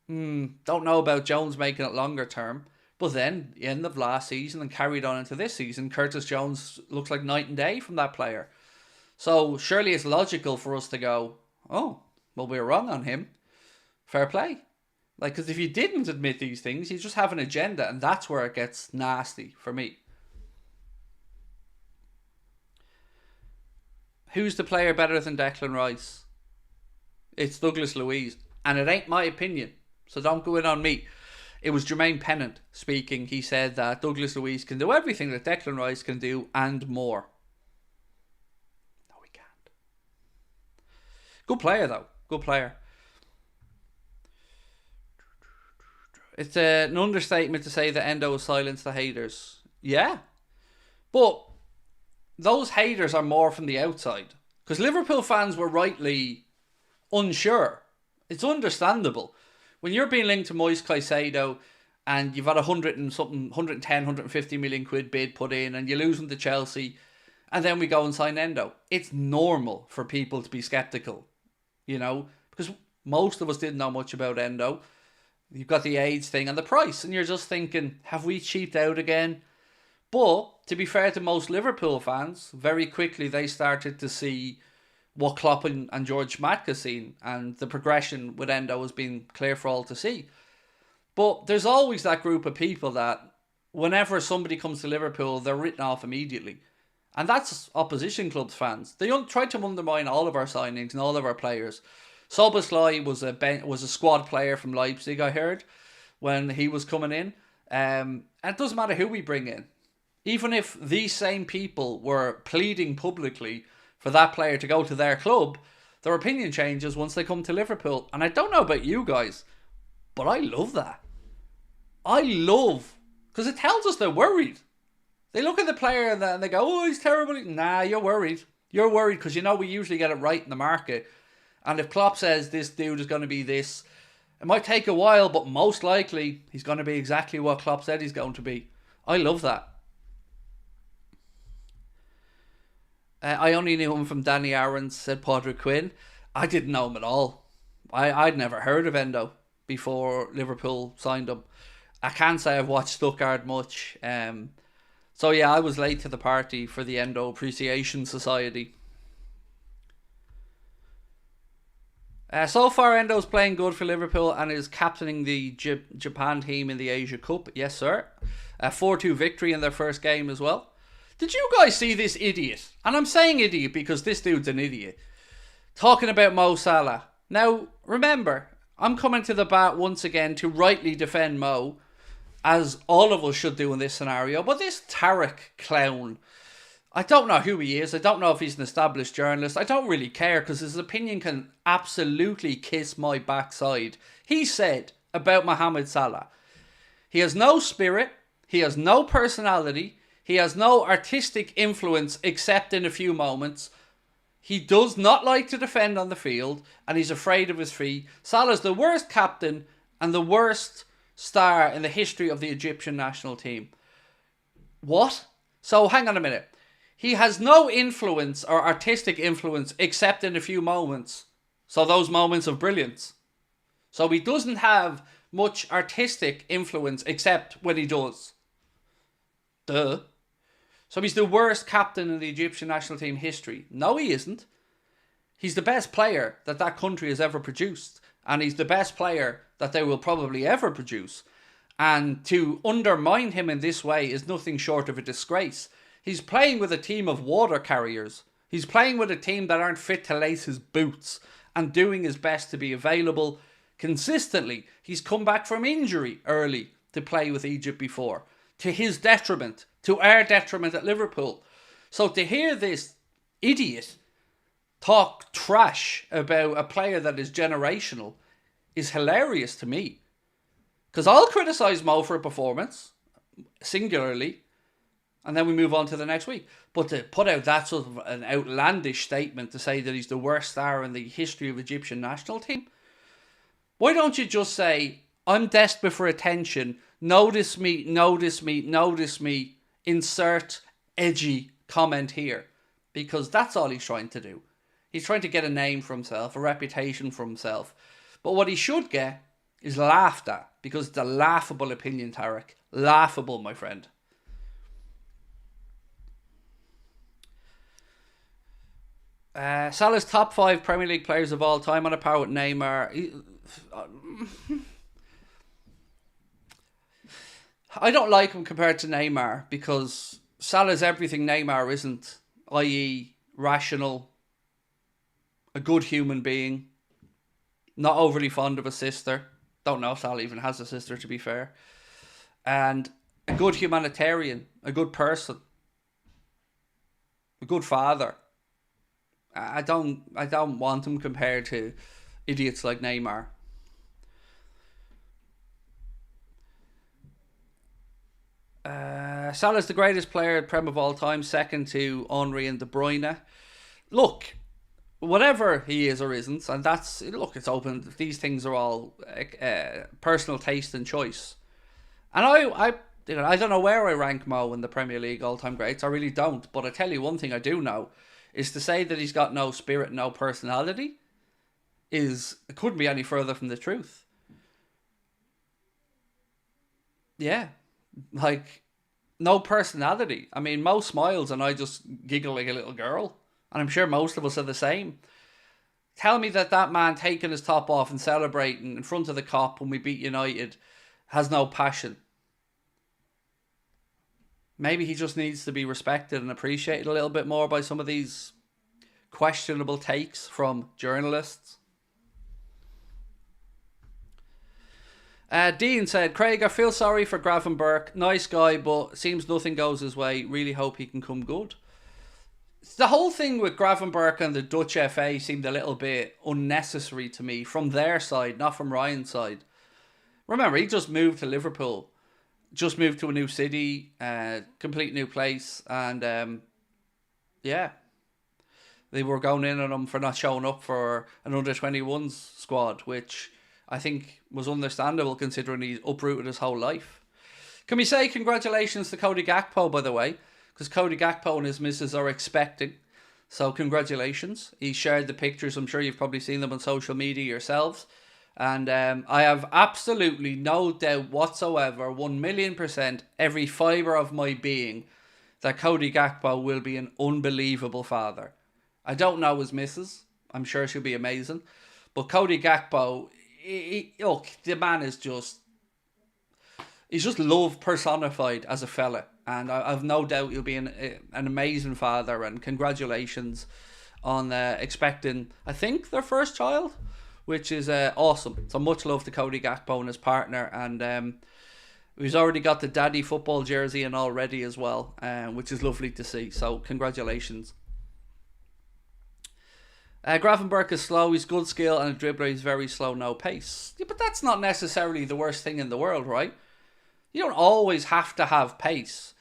don't know about Jones making it longer term. But then, the end of last season and carried on into this season, Curtis Jones looks like night and day from that player. So surely it's logical for us to go, oh, well, we're wrong on him. Fair play. Like, because if you didn't admit these things, you just have an agenda, and that's where it gets nasty for me. Who's the player better than Declan Rice? It's Douglas Luiz. And it ain't my opinion, so don't go in on me. It was Jermaine Pennant speaking. He said that Douglas Luiz can do everything that Declan Rice can do and more. No, he can't. Good player, though. Good player. It's an understatement to say that Endo will silence the haters. Yeah. But those haters are more from the outside. Because Liverpool fans were rightly unsure. It's understandable. When you're being linked to Moise Caicedo and you've had 150 million quid bid put in and you're losing to Chelsea and then we go and sign Endo, it's normal for people to be sceptical, you know, because most of us didn't know much about Endo. You've got the AIDS thing and the price and you're just thinking, have we cheaped out again? But to be fair to most Liverpool fans, very quickly they started to see what Klopp and George Matka seen, and the progression with Endo has been clear for all to see. But there's always that group of people that whenever somebody comes to Liverpool, they're written off immediately. And that's opposition clubs fans. They try to undermine all of our signings and all of our players. Szoboszlai was a squad player from Leipzig, I heard, when he was coming in. And it doesn't matter who we bring in. Even if these same people were pleading publicly for that player to go to their club, their opinion changes once they come to Liverpool. And I don't know about you guys, but I love that. I love, because it tells us they're worried. They look at the player and they go, oh, he's terrible. Nah, you're worried. You're worried because you know we usually get it right in the market. And if Klopp says this dude is going to be this, it might take a while, but most likely he's going to be exactly what Klopp said he's going to be. I love that. I only knew him from Danny Aaron's, said Padraig Quinn. I didn't know him at all. I'd never heard of Endo before Liverpool signed him. I can't say I've watched Stuttgart much. So yeah, I was late to the party for the Endo Appreciation Society. So far, Endo's playing good for Liverpool and is captaining the Japan team in the Asia Cup. Yes, sir. A 4-2 victory in their first game as well. Did you guys see this idiot? And I'm saying idiot because this dude's an idiot. Talking about Mo Salah. Now, remember, I'm coming to the bat once again to rightly defend Mo, as all of us should do in this scenario. But this Tarek clown, I don't know who he is. I don't know if he's an established journalist. I don't really care because his opinion can absolutely kiss my backside. He said about Mohamed Salah, he has no spirit, he has no personality, he has no artistic influence except in a few moments. He does not like to defend on the field and he's afraid of his fee. Salah's the worst captain and the worst star in the history of the Egyptian national team. What? So hang on a minute. He has no influence or artistic influence except in a few moments. So those moments of brilliance. So he doesn't have much artistic influence except when he does. Duh. So he's the worst captain in the Egyptian national team history. No, he isn't. He's the best player that country has ever produced. And he's the best player that they will probably ever produce. And to undermine him in this way is nothing short of a disgrace. He's playing with a team of water carriers. He's playing with a team that aren't fit to lace his boots and doing his best to be available consistently. He's come back from injury early to play with Egypt before, to his detriment, to our detriment at Liverpool. So to hear this idiot talk trash about a player that is generational is hilarious to me. Because I'll criticise Mo for a performance, singularly, and then we move on to the next week. But to put out that sort of an outlandish statement to say that he's the worst star in the history of Egyptian national team, why don't you just say, I'm desperate for attention, notice me, notice me, notice me, insert edgy comment here. Because that's all he's trying to do. He's trying to get a name for himself, a reputation for himself. But what he should get is laughed at, because it's a laughable opinion, Tarek. Laughable, my friend. Salah's top 5 Premier League players of all time, on a par with Neymar. I don't like him compared to Neymar, because Salah's everything Neymar isn't, i.e. rational, a good human being, not overly fond of a sister. Don't know if Salah even has a sister, to be fair. And a good humanitarian, a good person, a good father. I don't want him compared to idiots like Neymar. Salah's the greatest player at Prem of all time, second to Henry and De Bruyne. Look, whatever he is or isn't, and it's open. These things are all personal taste and choice. And I don't know where I rank Mo in the Premier League all-time greats. I really don't. But I tell you one thing I do know is to say that he's got no spirit, no personality, it couldn't be any further from the truth. Yeah, like no personality. I mean, Mo smiles and I just giggle like a little girl. And I'm sure most of us are the same. Tell me that man taking his top off and celebrating in front of the cop when we beat United has no passion. Maybe he just needs to be respected and appreciated a little bit more by some of these questionable takes from journalists. Dean said, Craig, I feel sorry for Gravenberch. Nice guy, but seems nothing goes his way. Really hope he can come good. The whole thing with Gravenberch and the Dutch FA seemed a little bit unnecessary to me from their side, not from Ryan's side. Remember, he just moved to Liverpool. Just moved to a new city, complete new place, and yeah, they were going in on him for not showing up for an under-21s squad, which I think was understandable considering he's uprooted his whole life. Can we say congratulations to Cody Gakpo, by the way? Because Cody Gakpo and his missus are expecting, so congratulations. He shared the pictures, I'm sure you've probably seen them on social media yourselves. And I have absolutely no doubt whatsoever, 1,000,000%, every fibre of my being, that Cody Gakpo will be an unbelievable father. I don't know his missus. I'm sure she'll be amazing. But Cody Gakpo, look, the man is he's just love personified as a fella. And I've no doubt he'll be an amazing father. And congratulations on expecting, I think, their first child, which is awesome. So much love to Cody Gakpo and his partner. And he's already got the daddy football jersey and already as well, which is lovely to see. So congratulations. Gravenberch is slow. He's good skill and a dribbler. He's very slow, no pace. Yeah, but that's not necessarily the worst thing in the world, right? You don't always have to have pace.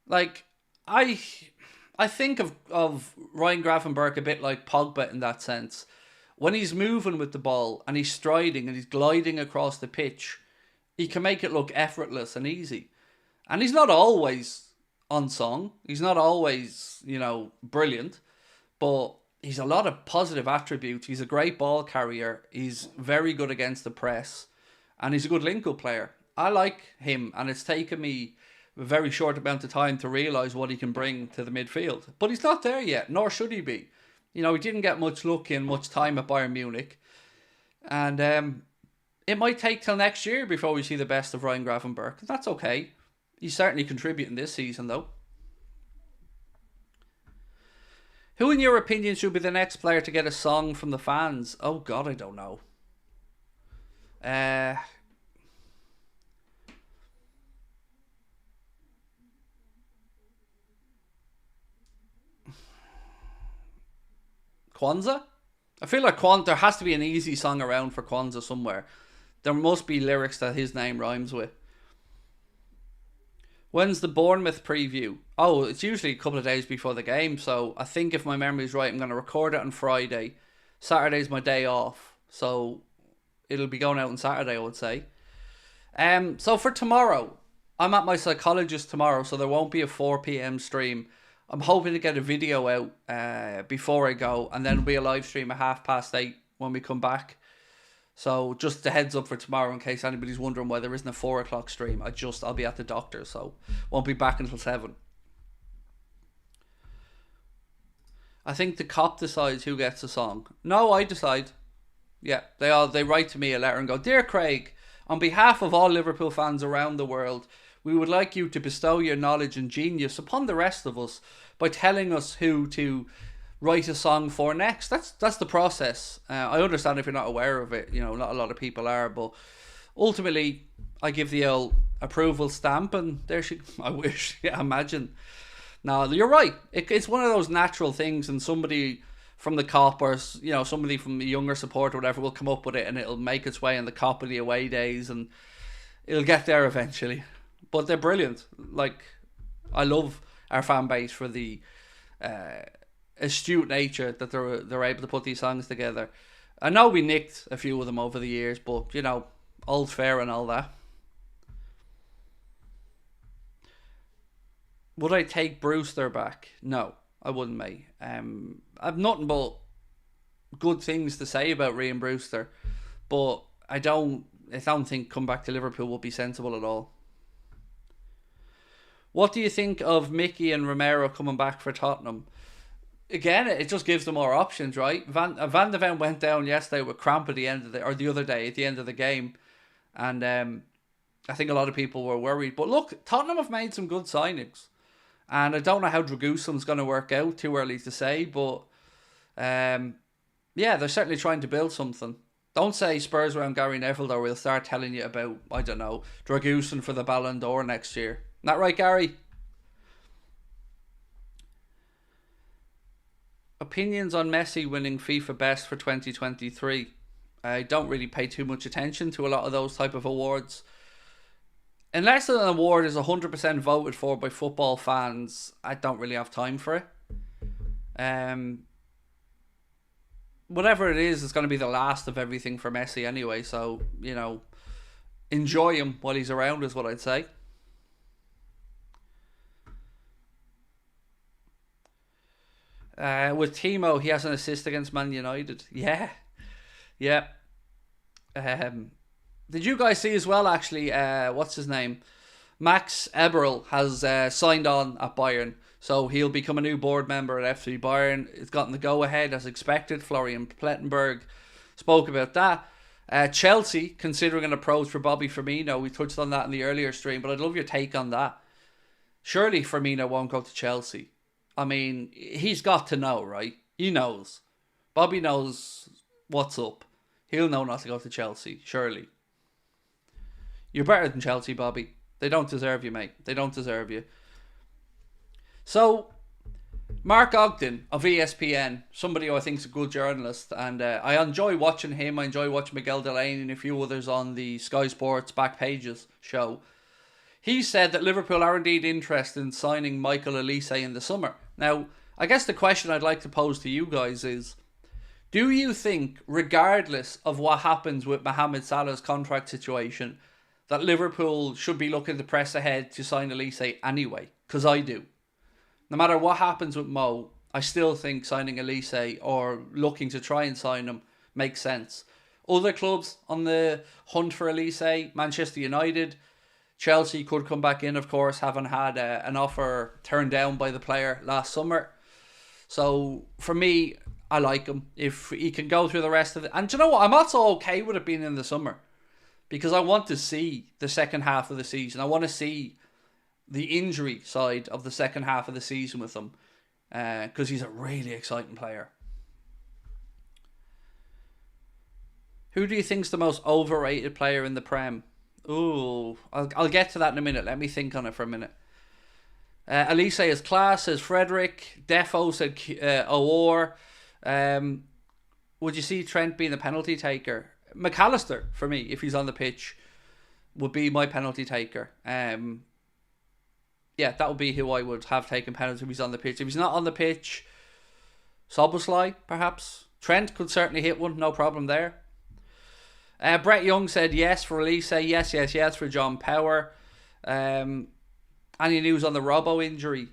Like, I think of Ryan Gravenberch a bit like Pogba in that sense. When he's moving with the ball and he's striding and he's gliding across the pitch, he can make it look effortless and easy. And he's not always on song. He's not always, brilliant. But he's a lot of positive attributes. He's a great ball carrier. He's very good against the press. And he's a good link-up player. I like him. And it's taken me a very short amount of time to realise what he can bring to the midfield. But he's not there yet, nor should he be. He didn't get much luck in much time at Bayern Munich. And it might take till next year before we see the best of Ryan Gravenberch. That's okay. He's certainly contributing this season, though. Who, in your opinion, should be the next player to get a song from the fans? Oh, God, I don't know. Kwanzaa? I feel like there has to be an easy song around for Kwanzaa somewhere. There must be lyrics that his name rhymes with. When's the Bournemouth preview? Oh, it's usually a couple of days before the game. So I think if my memory's right, I'm going to record it on Friday. Saturday's my day off. So it'll be going out on Saturday, I would say. So for tomorrow, I'm at my psychologist tomorrow, so there won't be a 4 p.m. stream. I'm hoping to get a video out before I go, and then it'll be a live stream at 8:30 when we come back. So just a heads up for tomorrow in case anybody's wondering why there isn't a 4 o'clock stream. I'll be at the doctor, so won't be back until 7. I think the cop decides who gets a song. No, I decide. Yeah, they write to me a letter and go, "Dear Craig, on behalf of all Liverpool fans around the world, we would like you to bestow your knowledge and genius upon the rest of us by telling us who to write a song for next." That's the process. I understand if you're not aware of it. Not a lot of people are, but ultimately, I give the old approval stamp, and there I wish. Yeah, imagine. No, you're right. It's one of those natural things, and somebody from the cop or somebody from the younger support or whatever will come up with it, and it'll make its way in the cop of the away days, and it'll get there eventually. But they're brilliant. Like, I love our fan base for the astute nature that they're able to put these songs together. I know we nicked a few of them over the years, but old fair and all that. Would I take Brewster back? No, I wouldn't, mate. I've nothing but good things to say about Ryan Brewster, but I don't think come back to Liverpool would be sensible at all. What do you think of Mickey and Romero coming back for Tottenham? Again, it just gives them more options, right? Van de Ven went down yesterday with cramp at the end of the other day at the end of the game, and I think a lot of people were worried. But look, Tottenham have made some good signings, and I don't know how Draguson's going to work out. Too early to say, but yeah, they're certainly trying to build something. Don't say Spurs around Gary Neville, though. We'll start telling you about, I don't know, Draguson for the Ballon d'Or next year. Isn't that right, Gary? Opinions on Messi winning FIFA Best for 2023. I don't really pay too much attention to a lot of those type of awards. Unless an award is 100% voted for by football fans, I don't really have time for it. Whatever it is, it's going to be the last of everything for Messi anyway. So, enjoy him while he's around is what I'd say. With Timo, he has an assist against Man United. Yeah. Did you guys see as well, actually, what's his name? Max Eberl has signed on at Bayern. So he'll become a new board member at FC Bayern. It's gotten the go-ahead as expected. Florian Plettenberg spoke about that. Chelsea, considering an approach for Bobby Firmino. We touched on that in the earlier stream, but I'd love your take on that. Surely Firmino won't go to Chelsea. I mean, he's got to know, right? He knows. Bobby knows what's up. He'll know not to go to Chelsea, surely. You're better than Chelsea, Bobby. They don't deserve you, mate. They don't deserve you. So, Mark Ogden of ESPN, somebody who I think is a good journalist, and I enjoy watching him. I enjoy watching Miguel Delaney and a few others on the Sky Sports Back Pages show. He said that Liverpool are indeed interested in signing Michael Olise in the summer. Now, I guess the question I'd like to pose to you guys is, do you think, regardless of what happens with Mohamed Salah's contract situation, that Liverpool should be looking to press ahead to sign Olise anyway? Because I do. No matter what happens with Mo, I still think signing Olise or looking to try and sign him makes sense. Other clubs on the hunt for Olise, Manchester United, Chelsea could come back in, of course, having had an offer turned down by the player last summer. So, for me, I like him. If he can go through the rest of it. And do you know what? I'm also okay with it being in the summer. because I want to see the second half of the season. I want to see the injury side of the second half of the season with him, because he's a really exciting player. Who do you think's the most overrated player in the Prem? Ooh, I'll get to that in a minute. Let me think on it for a minute. Elise is class, says Frederick. Defo said O'Or. Would you see Trent being a penalty taker? McAllister, for me, if he's on the pitch, would be my penalty taker. Yeah, that would be who I would have taken penalty if he's on the pitch. If he's not on the pitch, Soboslai, perhaps. Trent could certainly hit one, no problem there. Brett Young said yes for Elise. Yes for John Power. Any news on the Robbo injury?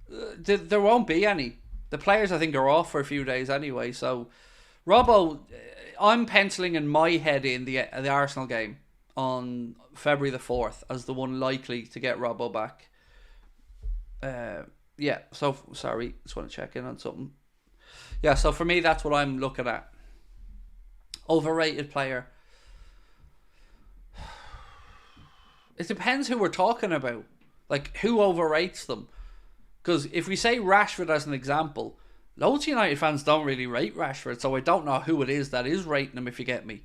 There won't be any. The players, I think, are off for a few days anyway. So, Robbo, I'm penciling in my head in the Arsenal game on February the 4th as the one likely to get Robbo back. Yeah, so, sorry, just want to check in on something. Yeah, so for me, that's what I'm looking at. Overrated player. It depends who we're talking about. Like, who overrates them? Because if we say Rashford as an example, loads of United fans don't really rate Rashford, so I don't know who it is that is rating him, if you get me.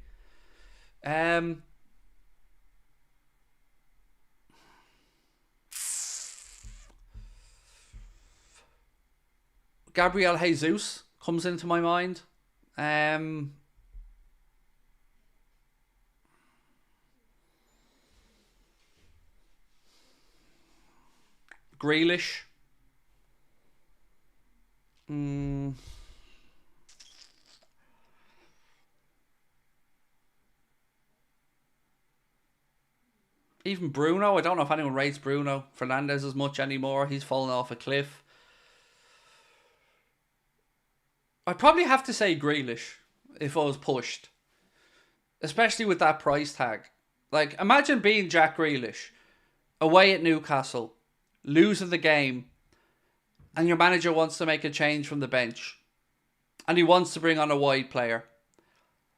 Gabriel Jesus comes into my mind. Grealish. Even Bruno. I don't know if anyone rates Bruno Fernandes as much anymore. He's fallen off a cliff. I'd probably have to say Grealish if I was pushed. Especially with that price tag. Like, imagine being Jack Grealish away at Newcastle, losing the game, and your manager wants to make a change from the bench, and he wants to bring on a wide player,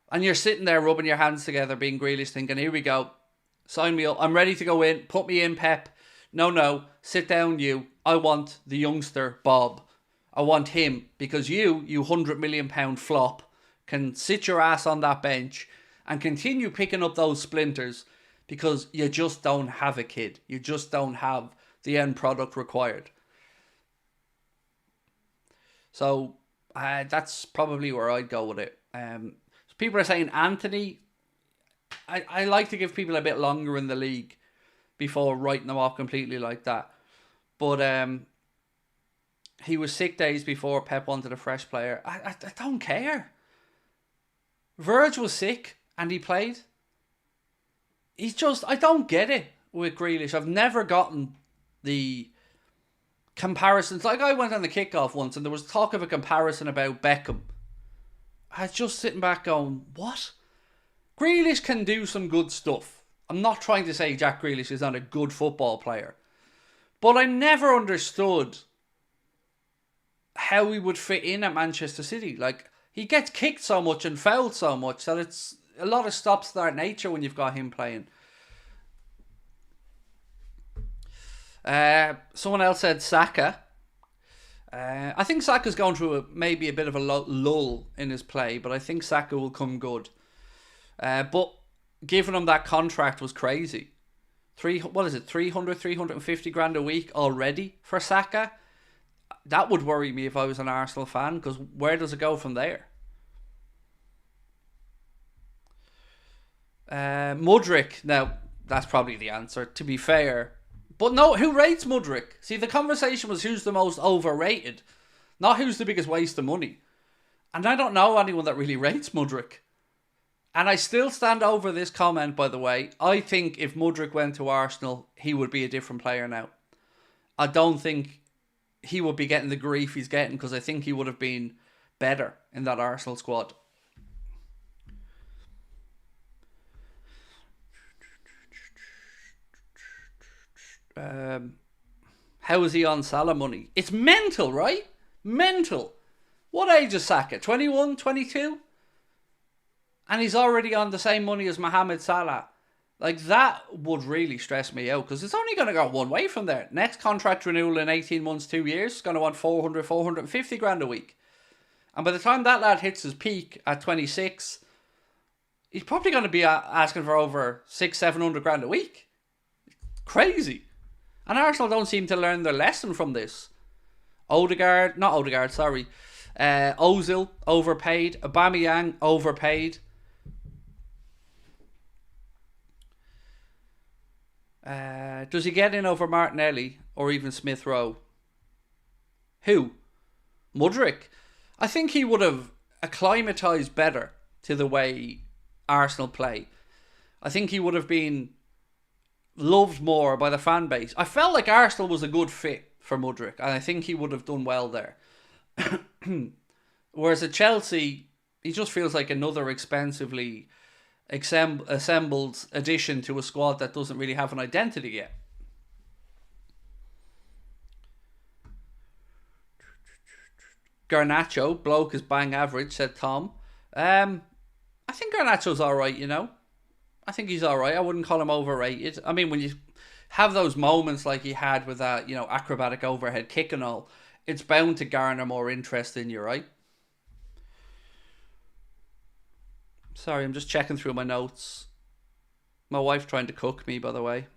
and you're sitting there rubbing your hands together being Grealish thinking, here we go, sign me up, I'm ready to go in, put me in, Pep. No, sit down you, I want the youngster Bob. I want him, because you £100 million flop, can sit your ass on that bench and continue picking up those splinters because you just don't have a kid. You just don't have the end product required. So that's probably where I'd go with it. So people are saying Anthony. I like to give people a bit longer in the league before writing them off completely like that. But he was sick days before Pep wanted a fresh player. I don't care. Verge was sick and he played. He's just, I don't get it with Grealish. I've never gotten the comparisons. Like, I went on the kickoff once and there was talk of a comparison about Beckham. I was just sitting back going, what? Grealish can do some good stuff. I'm not trying to say Jack Grealish is not a good football player. But I never understood how he would fit in at Manchester City. Like, he gets kicked so much and fouled so much that it's a lot of stop-start nature when you've got him playing. Someone else said Saka. I think Saka's going through maybe a bit of a lull in his play, but I think Saka will come good. But giving him that contract was crazy. 350 grand a week already for Saka? That would worry me if I was an Arsenal fan, because where does it go from there? Mudryk, now that's probably the answer, to be fair. But no, who rates Mudryk? See, the conversation was who's the most overrated, not who's the biggest waste of money. And I don't know anyone that really rates Mudryk. And I still stand over this comment, by the way. I think if Mudryk went to Arsenal, he would be a different player now. I don't think he would be getting the grief he's getting, because I think he would have been better in that Arsenal squad. How is he on Salah money? It's mental, right? Mental. What age is Saka? 21, 22? And he's already on the same money as Mohamed Salah. Like, that would really stress me out because it's only going to go one way from there. Next contract renewal in 18 months, 2 years, is going to want 400, 450 grand a week. And by the time that lad hits his peak at 26, he's probably going to be asking for over 600, 700 grand a week. Crazy. And Arsenal don't seem to learn their lesson from this. Ozil, overpaid. Aubameyang, overpaid. Does he get in over Martinelli or even Smith Rowe? Who? Mudryk. I think he would have acclimatised better to the way Arsenal play. I think he would have been loved more by the fan base. I felt like Arsenal was a good fit for Mudryk, and I think he would have done well there. Whereas at Chelsea, he just feels like another expensively assembled addition to a squad that doesn't really have an identity yet. Garnacho, bloke is bang average, said Tom. I think Garnacho's alright, you know. I think he's alright. I wouldn't call him overrated. I mean, when you have those moments like he had with that, you know, acrobatic overhead kick and all, it's bound to garner more interest in you, right? Sorry, I'm just checking through my notes. My wife trying to cook me, by the way.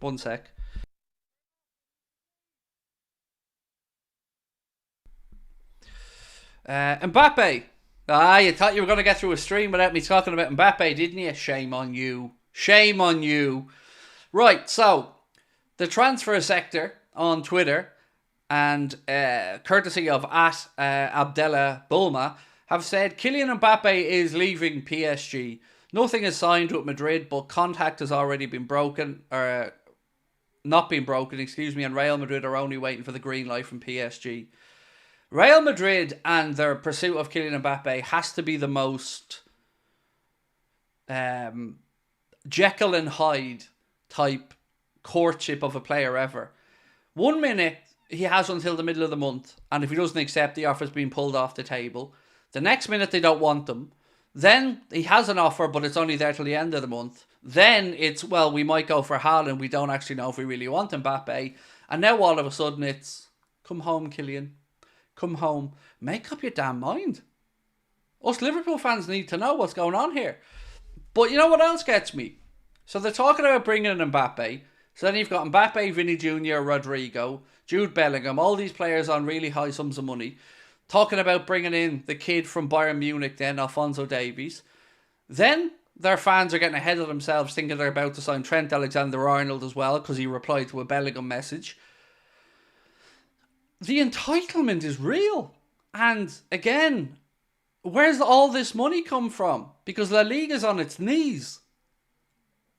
One sec. Mbappe. You thought you were going to get through a stream without me talking about Mbappe, didn't you? Shame on you. Shame on you. Right, so the transfer sector on Twitter and courtesy of @Abdella Bulma have said Kylian Mbappe is leaving PSG. Nothing is signed with Madrid, but contact has already been broken, or not been broken, and Real Madrid are only waiting for the green light from PSG. Real Madrid and their pursuit of Kylian Mbappe has to be the most Jekyll and Hyde type courtship of a player ever. 1 minute, he has until the middle of the month, and if he doesn't accept, the offer's been pulled off the table. The next minute, they don't want them. Then he has an offer, but it's only there till the end of the month. Then it's, well, we might go for Haaland. We don't actually know if we really want Mbappe. And now all of a sudden it's, come home, Kylian. Come home. Make up your damn mind. Us Liverpool fans need to know what's going on here. But you know what else gets me? So they're talking about bringing in Mbappe. So then you've got Mbappe, Vinny Jr., Rodrigo, Jude Bellingham, all these players on really high sums of money. Talking about bringing in the kid from Bayern Munich then, Alphonso Davies. Then their fans are getting ahead of themselves thinking they're about to sign Trent Alexander-Arnold as well because he replied to a Bellingham message. The entitlement is real. And again, where's all this money come from? Because La Liga's on its knees.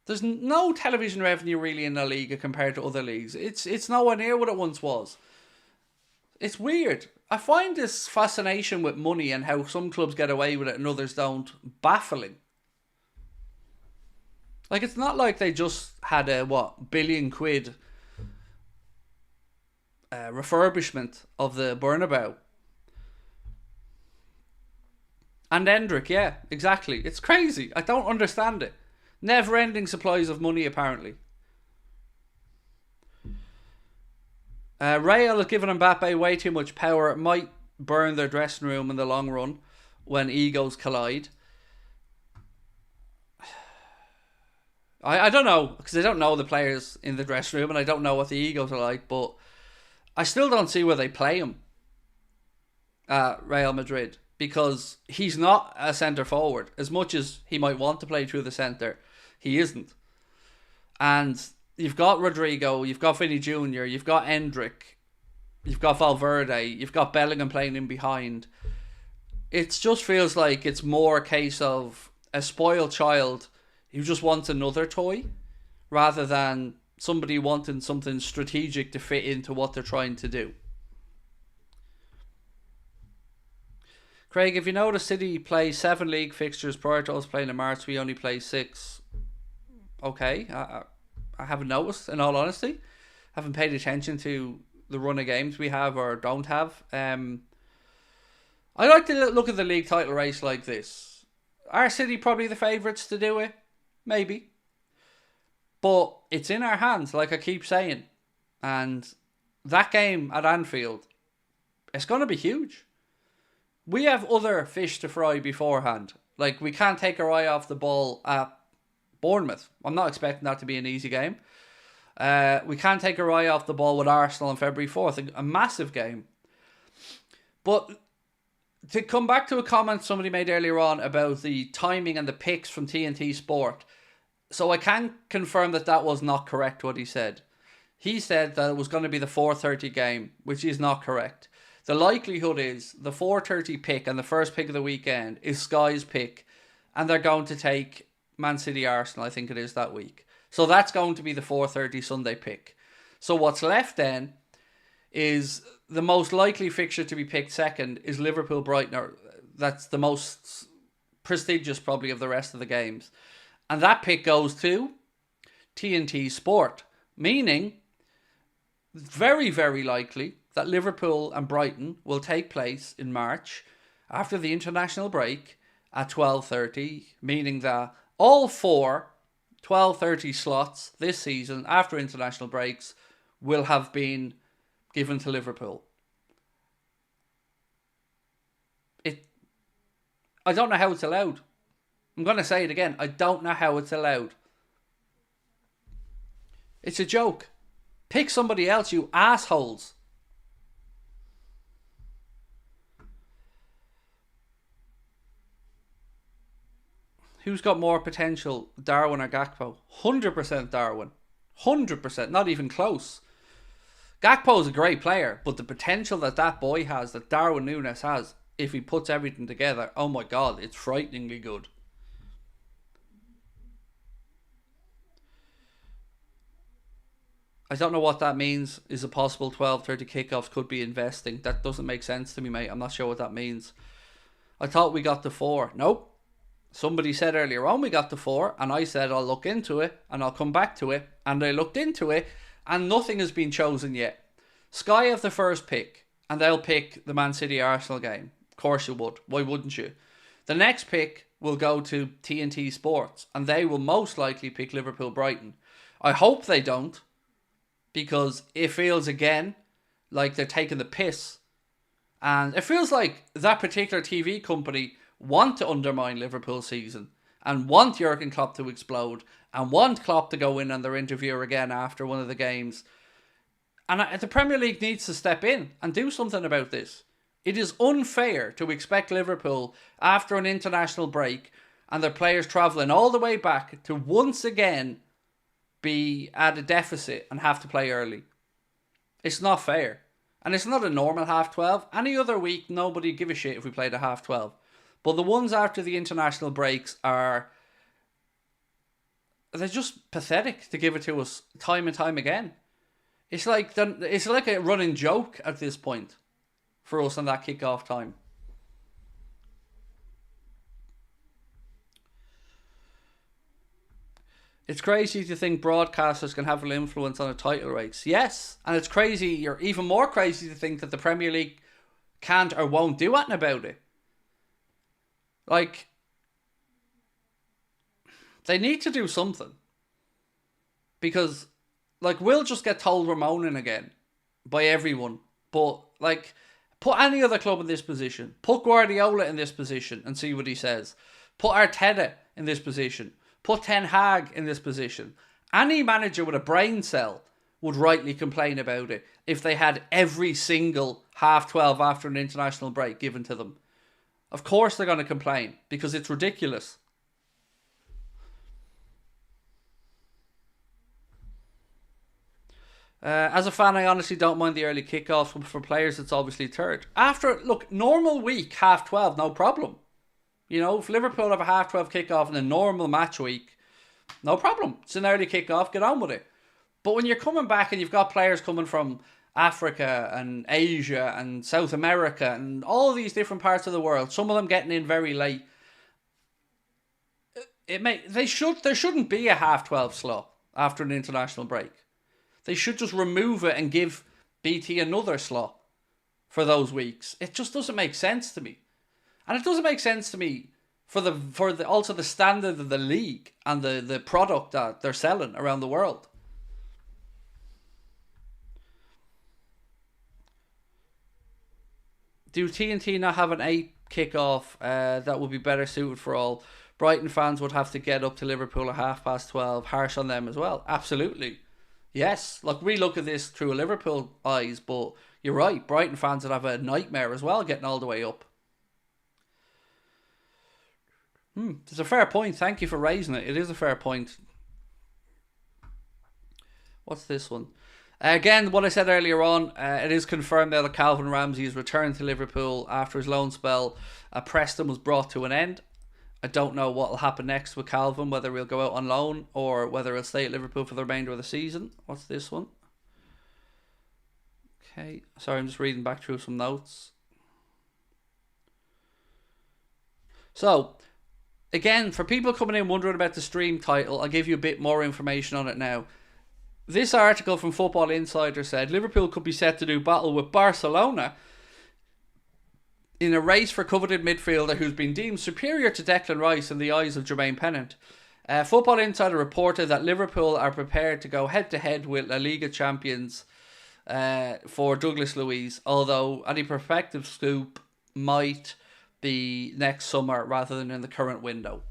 There's no television revenue really in La Liga compared to other leagues. It's nowhere near what it once was. It's weird. I find this fascination with money and how some clubs get away with it and others don't baffling. Like, it's not like they just had a, billion quid refurbishment of the Bernabeu. And Endrick, yeah, exactly. It's crazy. I don't understand it. Never-ending supplies of money, apparently. Real has given Mbappe way too much power. It might burn their dressing room in the long run when egos collide. I don't know, because I don't know the players in the dressing room and I don't know what the egos are like, but I still don't see where they play him at Real Madrid, because he's not a centre forward. As much as he might want to play through the centre, he isn't. And you've got Rodrigo, you've got Vinny Jr., you've got Endrick, you've got Valverde, you've got Bellingham playing in behind. It just feels like it's more a case of a spoiled child who just wants another toy, rather than somebody wanting something strategic to fit into what they're trying to do. Craig, if you notice, City play 7 league fixtures prior to us playing in March. We only play 6. Okay, I haven't noticed, in all honesty. Haven't paid attention to the run of games we have or don't have. I like to look at the league title race like this. Are City probably the favourites to do it? Maybe. But it's in our hands, like I keep saying. And that game at Anfield, it's going to be huge. We have other fish to fry beforehand. Like, we can't take our eye off the ball at Bournemouth. I'm not expecting that to be an easy game. We can't take our eye off the ball with Arsenal on February 4th. A massive game. But to come back to a comment somebody made earlier on about the timing and the picks from TNT Sport. So I can confirm that that was not correct what he said. He said that it was going to be the 4:30 game, which is not correct. The likelihood is the 4:30 pick and the first pick of the weekend is Sky's pick, and they're going to take Man City Arsenal, I think it is, that week. So that's going to be the 4:30 Sunday pick. So what's left then is the most likely fixture to be picked second is Liverpool Brighton. That's the most prestigious probably of the rest of the games. And that pick goes to TNT Sport, meaning very, very likely that Liverpool and Brighton will take place in March after the international break at 12:30, meaning that all four 12:30 slots this season after international breaks will have been given to Liverpool. I don't know how it's allowed. I'm going to say it again. I don't know how it's allowed. It's a joke. Pick somebody else, you assholes. Who's got more potential, Darwin or Gakpo? 100% Darwin. 100%, not even close. Gakpo is a great player, but the potential that boy has, that Darwin Núñez has, if he puts everything together, oh my God, it's frighteningly good. I don't know what that means. Is it possible 12:30 kickoffs could be investing? That doesn't make sense to me, mate. I'm not sure what that means. I thought we got to 4. Nope. Somebody said earlier on we got to 4, and I said I'll look into it and I'll come back to it, and I looked into it and nothing has been chosen yet. Sky have the first pick and they'll pick the Man City Arsenal game. Of course you would. Why wouldn't you? The next pick will go to TNT Sports and they will most likely pick Liverpool Brighton. I hope they don't, because it feels again like they're taking the piss. And it feels like that particular TV company want to undermine Liverpool's season and want Jurgen Klopp to explode and want Klopp to go in on their interview again after one of the games. And the Premier League needs to step in and do something about this. It is unfair to expect Liverpool, after an international break and their players travelling all the way back, to once again be at a deficit and have to play early. It's not fair. And it's not a normal half-12. Any other week, nobody give a shit if we played a half-12. But the ones after the international breaks they're just pathetic to give it to us time and time again. It's like a running joke at this point for us on that kick-off time. It's crazy to think broadcasters can have an influence on a title race. Yes, and it's crazy, or even more crazy to think that the Premier League can't or won't do anything about it. Like, they need to do something. Because, like, we'll just get told we're moaning again by everyone. But, like, put any other club in this position. Put Guardiola in this position and see what he says. Put Arteta in this position. Put Ten Hag in this position. Any manager with a brain cell would rightly complain about it if they had every single half-12 after an international break given to them. Of course they're going to complain, because it's ridiculous. As a fan, I honestly don't mind the early kickoffs. For players, it's obviously third. Normal week, half-12, no problem. You know, if Liverpool have a half-12 kickoff in a normal match week, no problem. It's an early kickoff, get on with it. But when you're coming back and you've got players coming from Africa and Asia and South America and all these different parts of the world, some of them getting in very late, there shouldn't be a half-12 slot after an international break. They should just remove it and give BT another slot for those weeks. It just doesn't make sense to me. And it doesn't make sense to me for the also the standard of the league and the product that they're selling around the world. Do TNT not have an 8 kickoff that would be better suited for all? Brighton fans would have to get up to Liverpool at 12:30. Harsh on them as well. Absolutely. Yes. Look, we look at this through a Liverpool eyes, but you're right. Brighton fans would have a nightmare as well getting all the way up. It's a fair point. Thank you for raising it. It is a fair point. What's this one? Again, what I said earlier on, it is confirmed now that Calvin Ramsey has returned to Liverpool after his loan spell at Preston was brought to an end. I don't know what will happen next with Calvin, whether he'll go out on loan or whether he'll stay at Liverpool for the remainder of the season. What's this one? Okay, sorry, I'm just reading back through some notes. So, again, for people coming in wondering about the stream title, I'll give you a bit more information on it now. This article from Football Insider said Liverpool could be set to do battle with Barcelona in a race for coveted midfielder who's been deemed superior to Declan Rice in the eyes of Jermaine Pennant. Football Insider reported that Liverpool are prepared to go head-to-head with La Liga champions for Douglas Luiz, although any prospective scoop might be next summer rather than in the current window.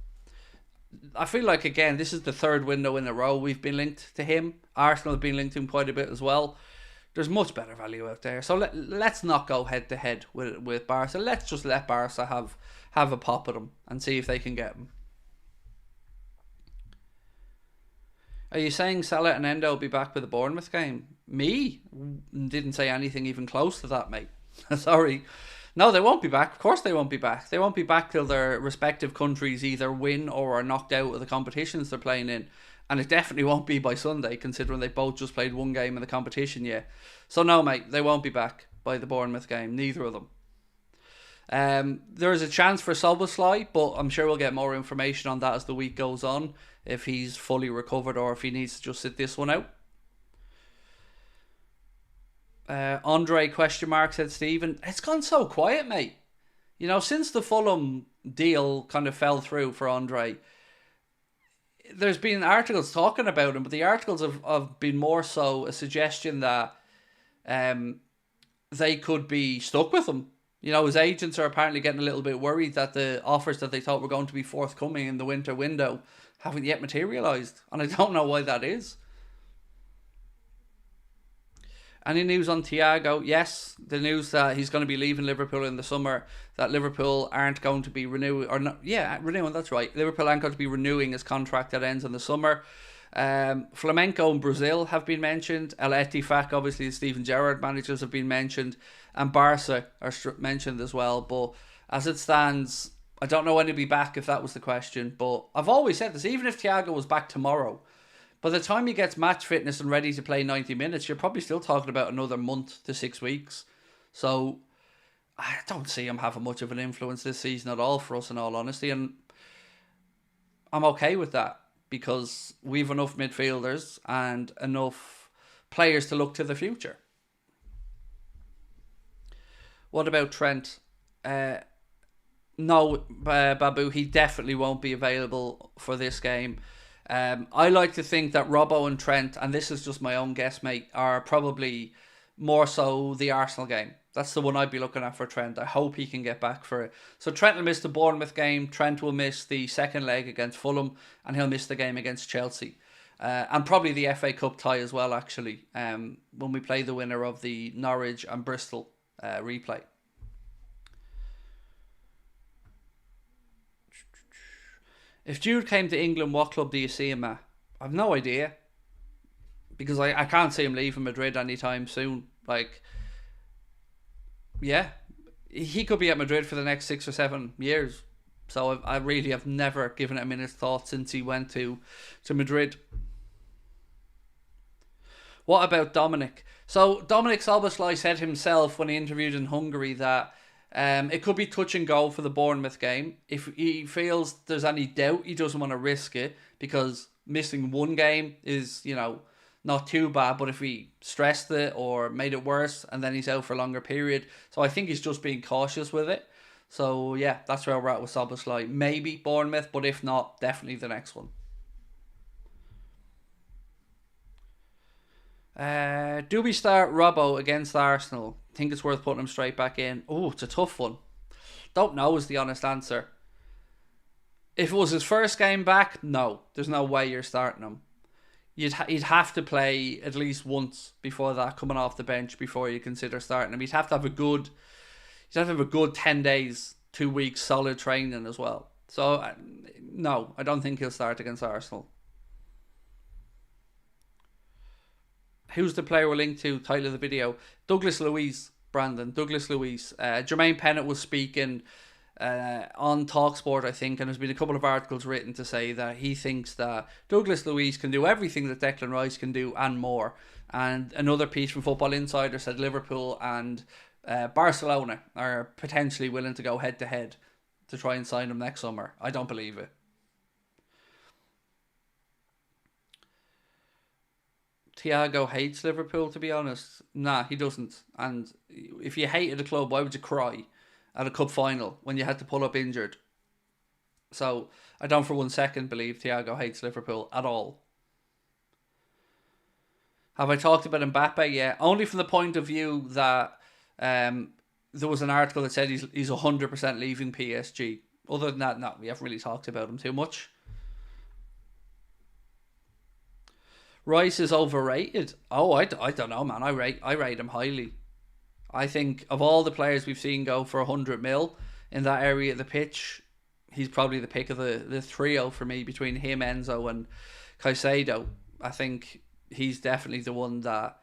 I feel like, again, this is the third window in a row we've been linked to him. Arsenal have been linked to him quite a bit as well. There's much better value out there. So let's not go head-to-head with Barca. Let's just let Barca have a pop at him and see if they can get him. Are you saying Salah and Endo will be back with the Bournemouth game? Me? Didn't say anything even close to that, mate. Sorry. No, they won't be back. Of course they won't be back. They won't be back till their respective countries either win or are knocked out of the competitions they're playing in. And it definitely won't be by Sunday, considering they both just played one game in the competition yet. So no, mate, they won't be back by the Bournemouth game. Neither of them. There is a chance for Szoboszlai, but I'm sure we'll get more information on that as the week goes on, if he's fully recovered or if he needs to just sit this one out. Andre ? Said Stephen. It's gone so quiet, mate. You know, since the Fulham deal kind of fell through for Andre, there's been articles talking about him, but the articles have been more so a suggestion that they could be stuck with him. You know, his agents are apparently getting a little bit worried that the offers that they thought were going to be forthcoming in the winter window haven't yet materialised. And I don't know why that is. Any news on Thiago? Yes, the news that he's going to be leaving Liverpool in the summer, that Liverpool aren't going to be renewing, that's right. Liverpool aren't going to be renewing his contract that ends in the summer. Flamenco and Brazil have been mentioned. El Ettifaq, obviously, the Steven Gerrard managers have been mentioned. And Barca are mentioned as well. But as it stands, I don't know when he'll be back, if that was the question. But I've always said this, even if Thiago was back tomorrow, by the time he gets match fitness and ready to play 90 minutes, you're probably still talking about another month to 6 weeks. So I don't see him having much of an influence this season at all for us, in all honesty. And I'm okay with that because we've enough midfielders and enough players to look to the future. What about Trent? No, Babu, he definitely won't be available for this game. I like to think that Robbo and Trent, and this is just my own guess, mate, are probably more so the Arsenal game. That's the one I'd be looking at for Trent. I hope he can get back for it. So Trent will miss the Bournemouth game. Trent will miss the second leg against Fulham, and he'll miss the game against Chelsea. And probably the FA Cup tie as well, actually, when we play the winner of the Norwich and Bristol replay. If Jude came to England, what club do you see him at? I've no idea. Because I can't see him leaving Madrid anytime soon. Like, yeah, he could be at Madrid for the next 6 or 7 years. So I really have never given it a minute's thought since he went to Madrid. What about Dominic? So Dominic Szoboszlai said himself when he interviewed in Hungary that it could be touch and go for the Bournemouth game. If he feels there's any doubt, he doesn't want to risk it because missing one game is, not too bad. But if he stressed it or made it worse and then he's out for a longer period. So I think he's just being cautious with it. So yeah, that's where we're at with Szoboszlai. Maybe Bournemouth, but if not, definitely the next one. Do we start Robbo against Arsenal? Think it's worth putting him straight back in? Oh, it's a tough one. Don't know is the honest answer. If it was his first game back, no. There's no way you're starting him. He'd have to play at least once before that, coming off the bench, before you consider starting him. He'd have to have a good 10 days, 2 weeks solid training as well. So no, I don't think he'll start against Arsenal. Who's the player we're linked to? Title of the video. Douglas Luiz, Brandon. Douglas Luiz. Jermaine Pennant was speaking on TalkSport, I think, and there's been a couple of articles written to say that he thinks that Douglas Luiz can do everything that Declan Rice can do and more. And another piece from Football Insider said Liverpool and Barcelona are potentially willing to go head to head to try and sign him next summer. I don't believe it. Thiago hates Liverpool, to be honest. Nah, he doesn't. And if you hated a club, why would you cry at a cup final when you had to pull up injured? So I don't for 1 second believe Thiago hates Liverpool at all. Have I talked about Mbappe? Yeah, only from the point of view that there was an article that said he's 100% leaving PSG. Other than that, no, we haven't really talked about him too much. Rice is overrated. Oh, I don't know, man. I rate him highly. I think of all the players we've seen go for 100 mil in that area of the pitch, he's probably the pick of the trio for me between him, Enzo, and Caicedo. I think he's definitely the one that,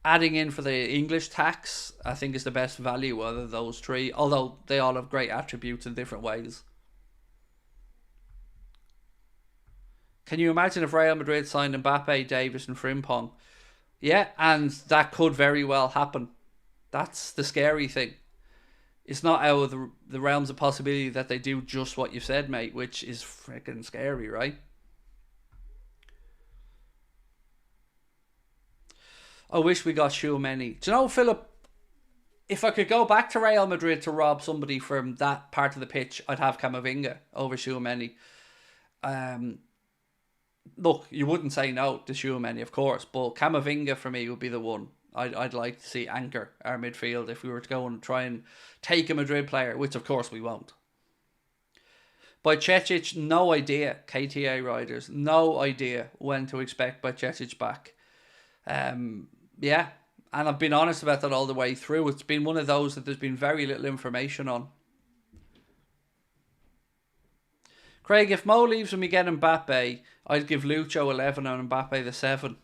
adding in for the English tax, I think is the best value out of those three, although they all have great attributes in different ways. Can you imagine if Real Madrid signed Mbappe, Davis and Frimpong? Yeah, and that could very well happen. That's the scary thing. It's not out of the realms of possibility that they do just what you've said, mate, which is freaking scary, right? I wish we got Tchouaméni. Do you know, Philip, if I could go back to Real Madrid to rob somebody from that part of the pitch, I'd have Camavinga over Tchouaméni. Look, you wouldn't say no to Tchouaméni, of course, but Camavinga for me would be the one I'd like to see anchor our midfield if we were to go and try and take a Madrid player, which of course we won't. Bajcetic, no idea. KTA riders, no idea when to expect Bajcetic back. Yeah, and I've been honest about that all the way through. It's been one of those that there's been very little information on. Craig, if Mo leaves when we get Mbappe, I'd give Lucho 11 and Mbappe the 7.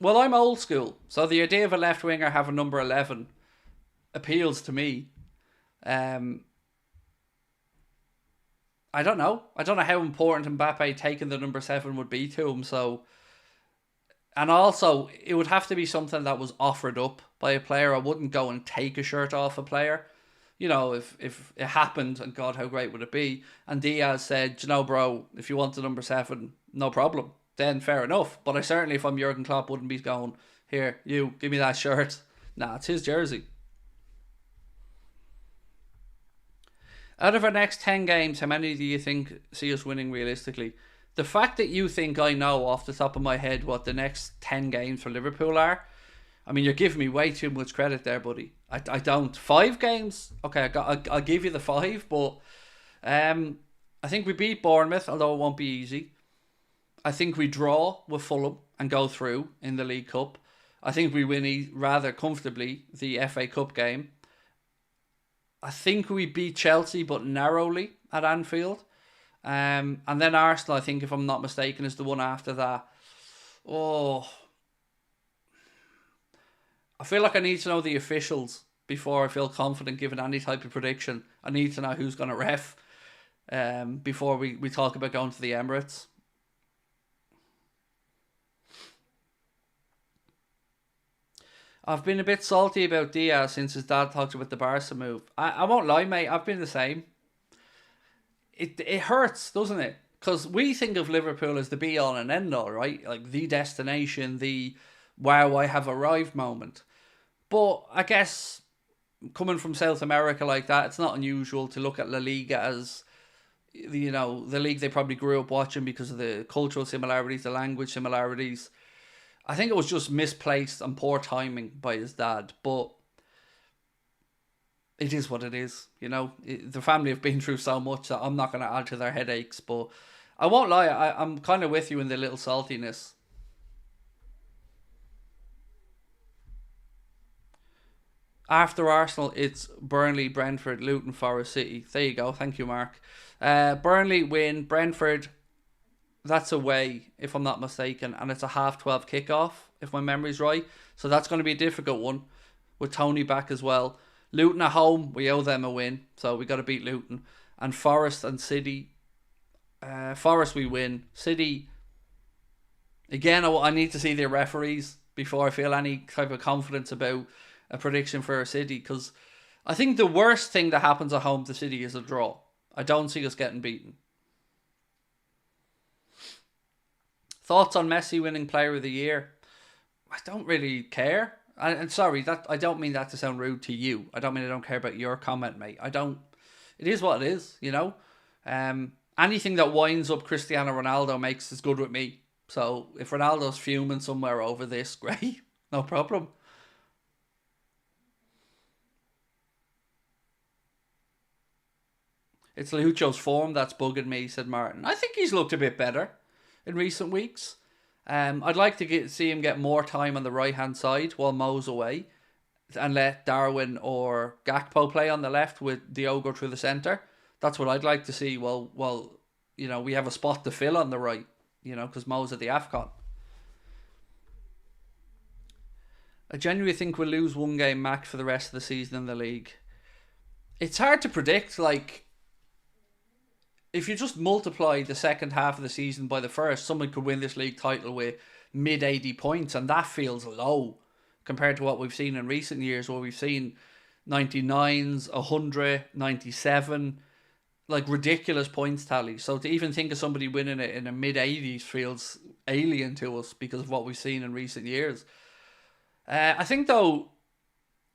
Well, I'm old school, so the idea of a left winger having number 11 appeals to me. I don't know. I don't know how important Mbappe taking the number 7 would be to him. So, and also, it would have to be something that was offered up by a player. I wouldn't go and take a shirt off a player. You know, if it happened, and God, how great would it be? And Diaz said, you know, bro, if you want the number 7, no problem. Then fair enough. But I certainly, if I'm Jurgen Klopp, wouldn't be going, here, you, give me that shirt. Nah, it's his jersey. Out of our next 10 games, how many do you think see us winning realistically? The fact that you think I know off the top of my head what the next 10 games for Liverpool are, I mean, you're giving me way too much credit there, buddy. I don't. 5 games? Okay, I'll give you the 5, but I think we beat Bournemouth, although it won't be easy. I think we draw with Fulham and go through in the League Cup. I think we win rather comfortably the FA Cup game. I think we beat Chelsea, but narrowly at Anfield. And then Arsenal, I think, if I'm not mistaken, is the one after that. Oh, I feel like I need to know the officials before I feel confident giving any type of prediction. I need to know who's going to ref before we talk about going to the Emirates. I've been a bit salty about Diaz since his dad talked about the Barca move. I won't lie, mate. I've been the same. It hurts, doesn't it? Because we think of Liverpool as the be-all and end-all, right? Like the destination, the wow, I have arrived moment. But I guess coming from South America like that, it's not unusual to look at La Liga as, the league they probably grew up watching because of the cultural similarities, the language similarities. I think it was just misplaced and poor timing by his dad, but it is what it is. The family have been through so much that I'm not going to add to their headaches, but I won't lie, I'm kind of with you in the little saltiness. After Arsenal, it's Burnley, Brentford, Luton, Forest, City. There you go. Thank you, Mark. Burnley win. Brentford, that's away, if I'm not mistaken. And it's a 12:30 kickoff, if my memory's right. So that's going to be a difficult one, with Tony back as well. Luton at home, we owe them a win. So we got to beat Luton. And Forest and City. Forest, we win. City, again, I need to see their referees before I feel any type of confidence about a prediction for a City, because I think the worst thing that happens at home to City is a draw. I don't see us getting beaten. Thoughts on Messi winning Player of the Year? I don't really care. And sorry, that I don't mean that to sound rude to you. I don't mean I don't care about your comment, mate. I don't. It is what it is, Anything that winds up Cristiano Ronaldo makes is good with me. So if Ronaldo's fuming somewhere over this, great, no problem. It's Lucho's form that's bugging me, said Martin. I think he's looked a bit better in recent weeks. I'd like to see him get more time on the right-hand side while Mo's away, and let Darwin or Gakpo play on the left with Diogo through the centre. That's what I'd like to see. Well, we have a spot to fill on the right, because Mo's at the AFCON. I genuinely think we'll lose one game max for the rest of the season in the league. It's hard to predict, if you just multiply the second half of the season by the first, someone could win this league title with mid 80 points, and that feels low compared to what we've seen in recent years, where we've seen 99s, 100, 97, ridiculous points tally. So to even think of somebody winning it in the mid 80s feels alien to us because of what we've seen in recent years. I think, though,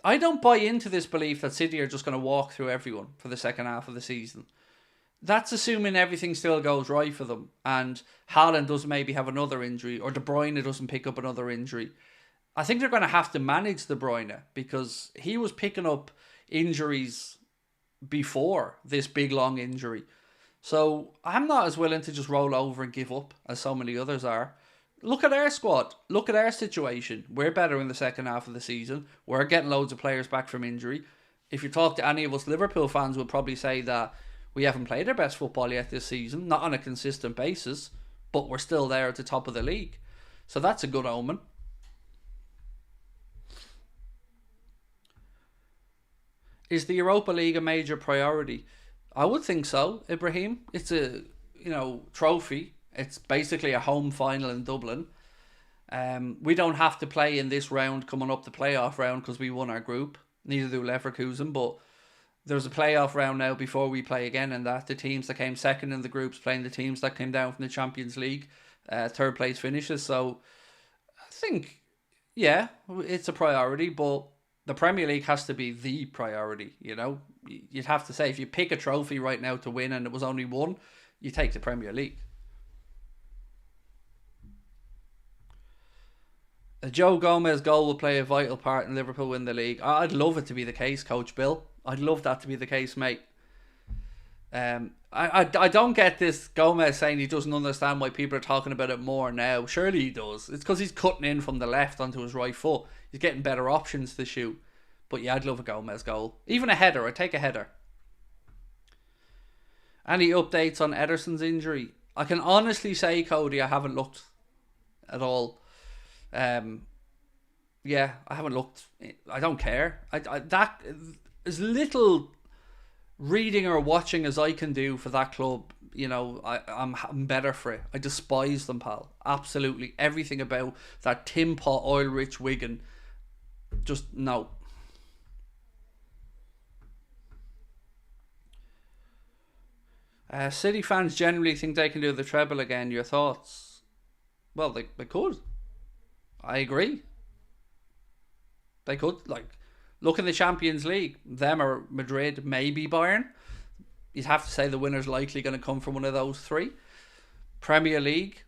I don't buy into this belief that City are just going to walk through everyone for the second half of the season. That's assuming everything still goes right for them, and Haaland doesn't maybe have another injury, or De Bruyne doesn't pick up another injury. I think they're going to have to manage De Bruyne, because he was picking up injuries before this big long injury. So I'm not as willing to just roll over and give up as so many others are. Look at our squad. Look at our situation. We're better in the second half of the season. We're getting loads of players back from injury. If you talk to any of us Liverpool fans, we'll probably say that we haven't played our best football yet this season, not on a consistent basis, but we're still there at the top of the league. So that's a good omen. Is the Europa League a major priority? I would think so, Ibrahim. It's a trophy. It's basically a home final in Dublin. We don't have to play in this round coming up, the playoff round, because we won our group. Neither do Leverkusen, but there's a playoff round now before we play again, and that the teams that came second in the groups playing the teams that came down from the Champions League, third place finishes. So I think, yeah, it's a priority, but the Premier League has to be the priority. You'd have to say, if you pick a trophy right now to win and it was only one, you take the Premier League. A Joe Gomez goal will play a vital part in Liverpool win the league. I'd love it to be the case, Coach Bill. I'd love that to be the case, mate. I don't get this Gomez saying he doesn't understand why people are talking about it more now. Surely he does. It's because he's cutting in from the left onto his right foot. He's getting better options to shoot. But yeah, I'd love a Gomez goal. Even a header. I'd take a header. Any updates on Ederson's injury? I can honestly say, Cody, I haven't looked at all. Yeah, I haven't looked. I don't care. That as little reading or watching as I can do for that club, I'm better for it. I despise them, pal. Absolutely everything about that tin pot oil rich Wigan. Just no. City fans generally think they can do the treble again. Your thoughts? Well, they could. I agree. They could. Look in the Champions League. Them or Madrid, maybe Bayern. You'd have to say the winner's likely going to come from one of those three. Premier League,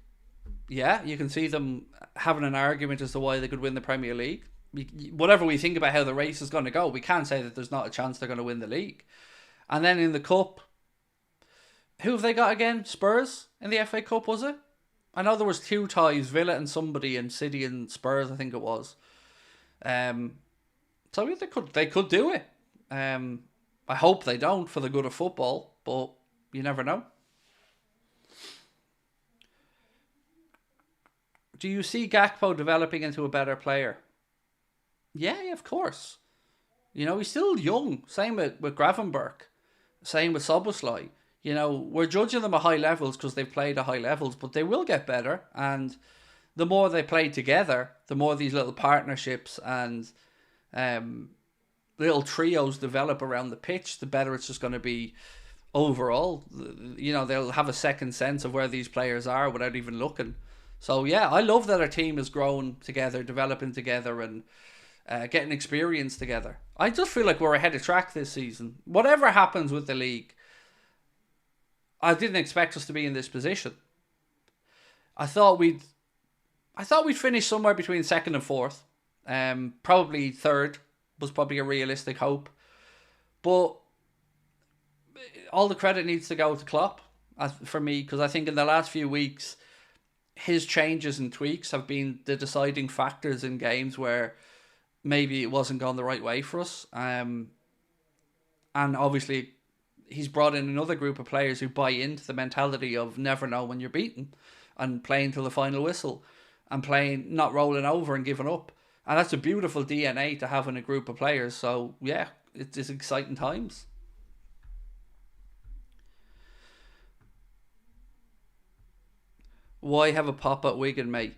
yeah, you can see them having an argument as to why they could win the Premier League. Whatever we think about how the race is going to go, we can't say that there's not a chance they're going to win the league. And then in the Cup, who have they got again? Spurs in the FA Cup, was it? I know there was two ties, Villa and somebody, and City and Spurs, I think it was. So they could do it. I hope they don't for the good of football, but you never know. Do you see Gakpo developing into a better player? Yeah, of course. You know, he's still young. Same with Gravenberch. Same with Szoboszlai. You know, we're judging them at high levels because they've played at high levels, but they will get better. And the more they play together, the more these little partnerships and little trios develop around the pitch, the better it's just going to be overall. You know, they'll have a second sense of where these players are without even looking. So, yeah, I love that our team is growing together, developing together, and getting experience together. I just feel like we're ahead of track this season. Whatever happens with the league, I didn't expect us to be in this position. I thought we'd finish somewhere between second and fourth. Probably third was probably a realistic hope. But all the credit needs to go to Klopp for me, because I think in the last few weeks, his changes and tweaks have been the deciding factors in games where maybe it wasn't going the right way for us. And obviously, he's brought in another group of players who buy into the mentality of never know when you're beaten and playing till the final whistle and playing, not rolling over and giving up. And that's a beautiful DNA to have in a group of players. So, yeah, it's exciting times. Why have a pop at Wigan, mate?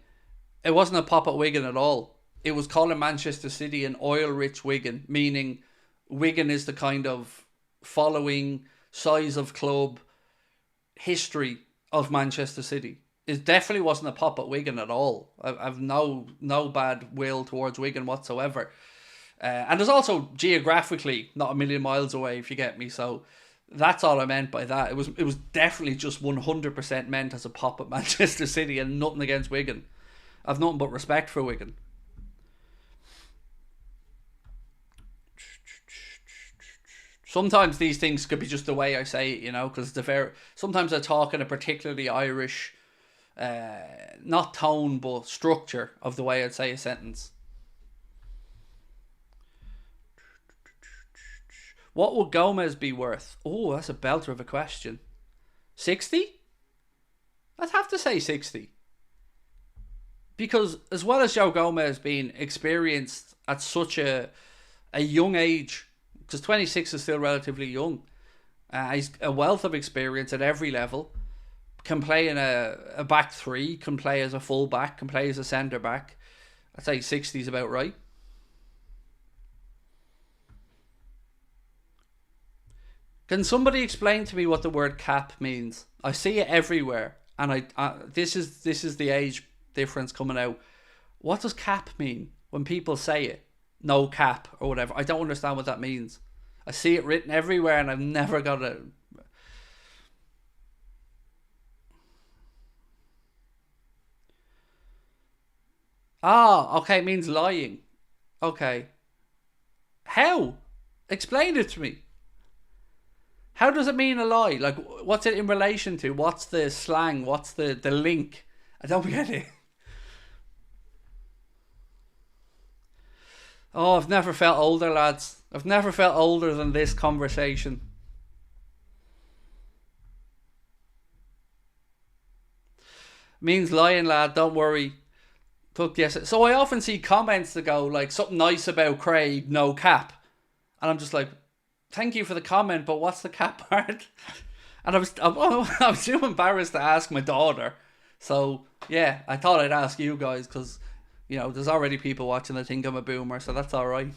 It wasn't a pop at Wigan at all. It was calling Manchester City an oil-rich Wigan, meaning Wigan is the kind of following, size of club, history of Manchester City. It definitely wasn't a pop at Wigan at all. I've no bad will towards Wigan whatsoever. And it's also geographically not a million miles away, if you get me. So that's all I meant by that. It was definitely just 100% meant as a pop at Manchester City and nothing against Wigan. I've nothing but respect for Wigan. Sometimes these things could be just the way I say it, you know, because sometimes I talk in a particularly Irish, not tone, but structure of the way I'd say a sentence. What would Gomez be worth? Oh, that's a belter of a question. 60? I'd have to say 60. Because as well as Joe Gomez being experienced at such a young age, because 26 is still relatively young, he's a wealth of experience at every level, can play in a back three, can play as a full back, can play as a centre back. I'd say 60 is about right. Can somebody explain to me what the word cap means? I see it everywhere, and this is the age difference coming out. What does cap mean when people say it? No cap or whatever. I don't understand what that means. I see it written everywhere, and I've never got it. Ah, okay, it means lying. Okay. How? Explain it to me. How does it mean a lie? Like, what's it in relation to? What's the slang? What's the link? I don't get it. Oh, I've never felt older, lads. I've never felt older than this conversation. Means lying, lad. Don't worry. Yes. So I often see comments that go like something nice about Craig, no cap, and I'm just like, thank you for the comment, but what's the cap part? And I was too embarrassed to ask my daughter. So yeah, I thought I'd ask you guys because, you know, there's already people watching that think I'm a boomer, so that's all right.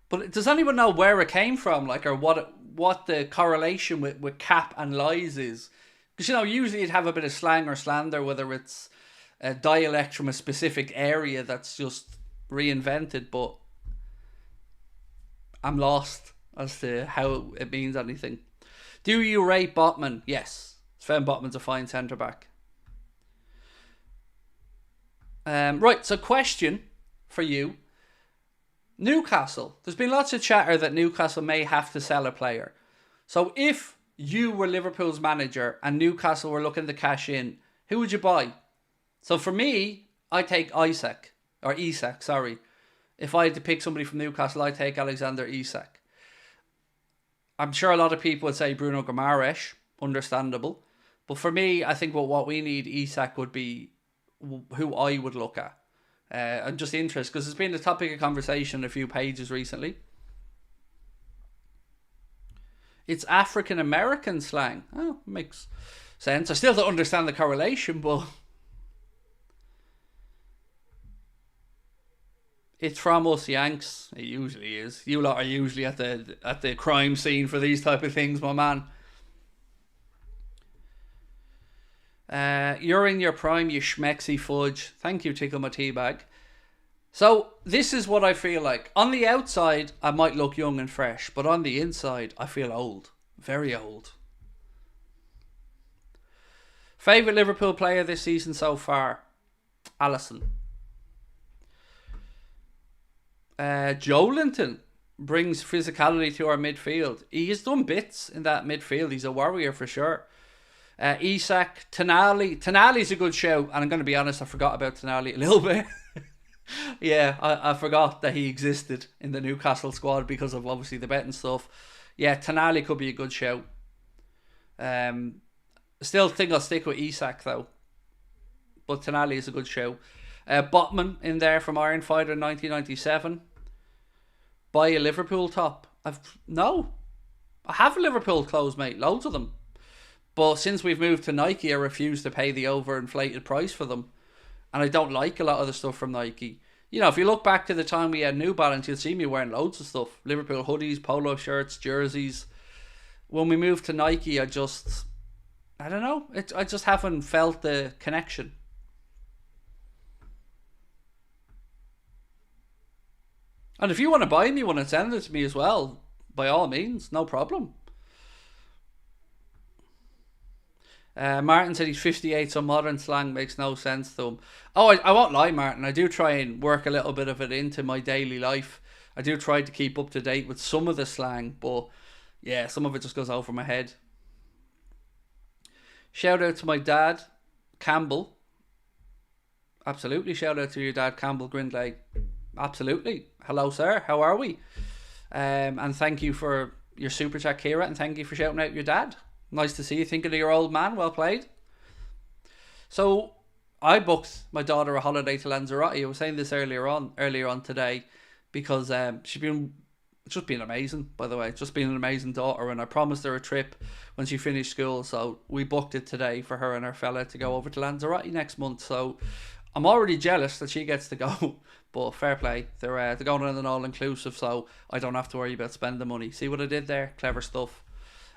But does anyone know where it came from, like, or what the correlation with cap and lies is? Because, you know, usually you'd have a bit of slang or slander, whether it's a dialect from a specific area that's just reinvented, but I'm lost as to how it means anything. Do you rate Botman? Yes. Sven Botman's a fine centre-back. Right, so question for you. Newcastle. There's been lots of chatter that Newcastle may have to sell a player. So if you were Liverpool's manager and Newcastle were looking to cash in, who would you buy? So for me, I take Isak. If I had to pick somebody from Newcastle, I'd take Alexander Isak. I'm sure a lot of people would say Bruno Guimaraes, understandable. But for me, I think what we need, Isak would be who I would look at. I'm just interested because it's been the topic of conversation in a few pages recently. It's African American slang. Oh, makes sense. I still don't understand the correlation, but it's from us Yanks. It usually is. You lot are usually at the crime scene for these type of things, my man. You're in your prime, you schmexy fudge. Thank you, Tickle My Teabag. So, this is what I feel like. On the outside, I might look young and fresh, but on the inside, I feel old. Very old. Favourite Liverpool player this season so far? Alisson. Joelinton brings physicality to our midfield. He has done bits in that midfield. He's a warrior for sure. Isak, Tonali. Tonali's a good shout, and I'm going to be honest, I forgot about Tonali a little bit. Yeah, I forgot that he existed in the Newcastle squad because of obviously the betting stuff. Yeah, Tonali could be a good shout. Still think I'll stick with Isak though. But Tonali is a good shout. Botman in there from Iron Fighter 1997. Buy a Liverpool top. I have Liverpool clothes, mate. Loads of them. But since we've moved to Nike, I refuse to pay the overinflated price for them. And I don't like a lot of the stuff from Nike. You know, if you look back to the time we had New Balance, you'll see me wearing loads of stuff. Liverpool hoodies, polo shirts, jerseys. When we moved to Nike, I don't know. I just haven't felt the connection. And if you want to buy me one and send it to me as well, by all means, no problem. Martin said he's 58, so modern slang makes no sense to him. Oh, I won't lie, Martin. I do try and work a little bit of it into my daily life. I do try to keep up to date with some of the slang, but yeah, some of it just goes over my head. Shout out to my dad, Campbell. Absolutely, shout out to your dad, Campbell Grindlay. Absolutely. Hello, sir. How are we? And thank you for your super chat, Kira, and thank you for shouting out your dad. Nice to see you thinking of your old man. Well played. So, I booked my daughter a holiday to Lanzarote. I was saying this earlier on today because she's just been amazing, by the way. Just been an amazing daughter, and I promised her a trip when she finished school. So, we booked it today for her and her fella to go over to Lanzarote next month. So, I'm already jealous that she gets to go. But fair play. They're going on an all-inclusive, so I don't have to worry about spending money. See what I did there? Clever stuff.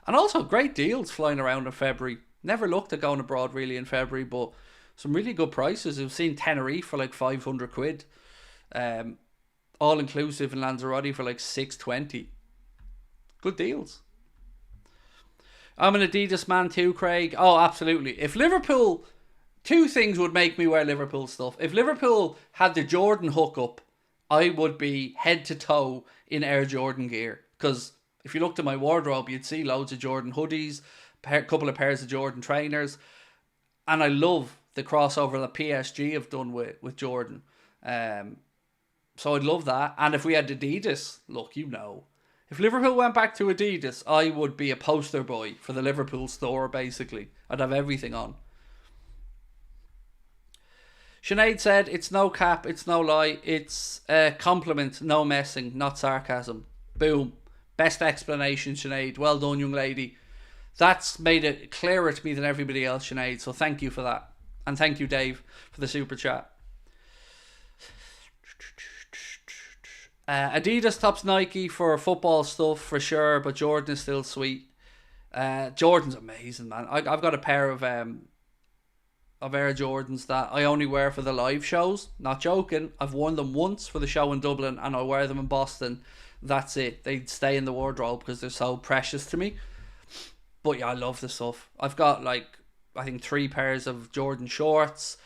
And also great deals flying around in February. Never looked at going abroad really in February, but some really good prices. I've seen Tenerife for like 500 quid. All inclusive in Lanzarote for like 620. Good deals. I'm an Adidas man too, Craig. Oh, absolutely. If Liverpool, two things would make me wear Liverpool stuff. If Liverpool had the Jordan hookup, I would be head to toe in Air Jordan gear. Because if you looked at my wardrobe, you'd see loads of Jordan hoodies, a couple of pairs of Jordan trainers. And I love the crossover that PSG have done with Jordan. So I'd love that. And if we had Adidas, look, you know. If Liverpool went back to Adidas, I would be a poster boy for the Liverpool store, basically. I'd have everything on. Sinead said, it's no cap, it's no lie. It's a compliment, no messing, not sarcasm. Boom. Best explanation, Sinead. Well done, young lady. That's made it clearer to me than everybody else, Sinead. So thank you for that. And thank you, Dave, for the super chat. Adidas tops Nike for football stuff for sure, but Jordan is still sweet. Jordan's amazing, man. I've got a pair of of Air Jordans that I only wear for the live shows. Not joking. I've worn them once for the show in Dublin, and I wear them in Boston. That's it. They stay in the wardrobe because they're so precious to me. But yeah, I love the stuff. I've got like, I think 3 pairs of Jordan shorts,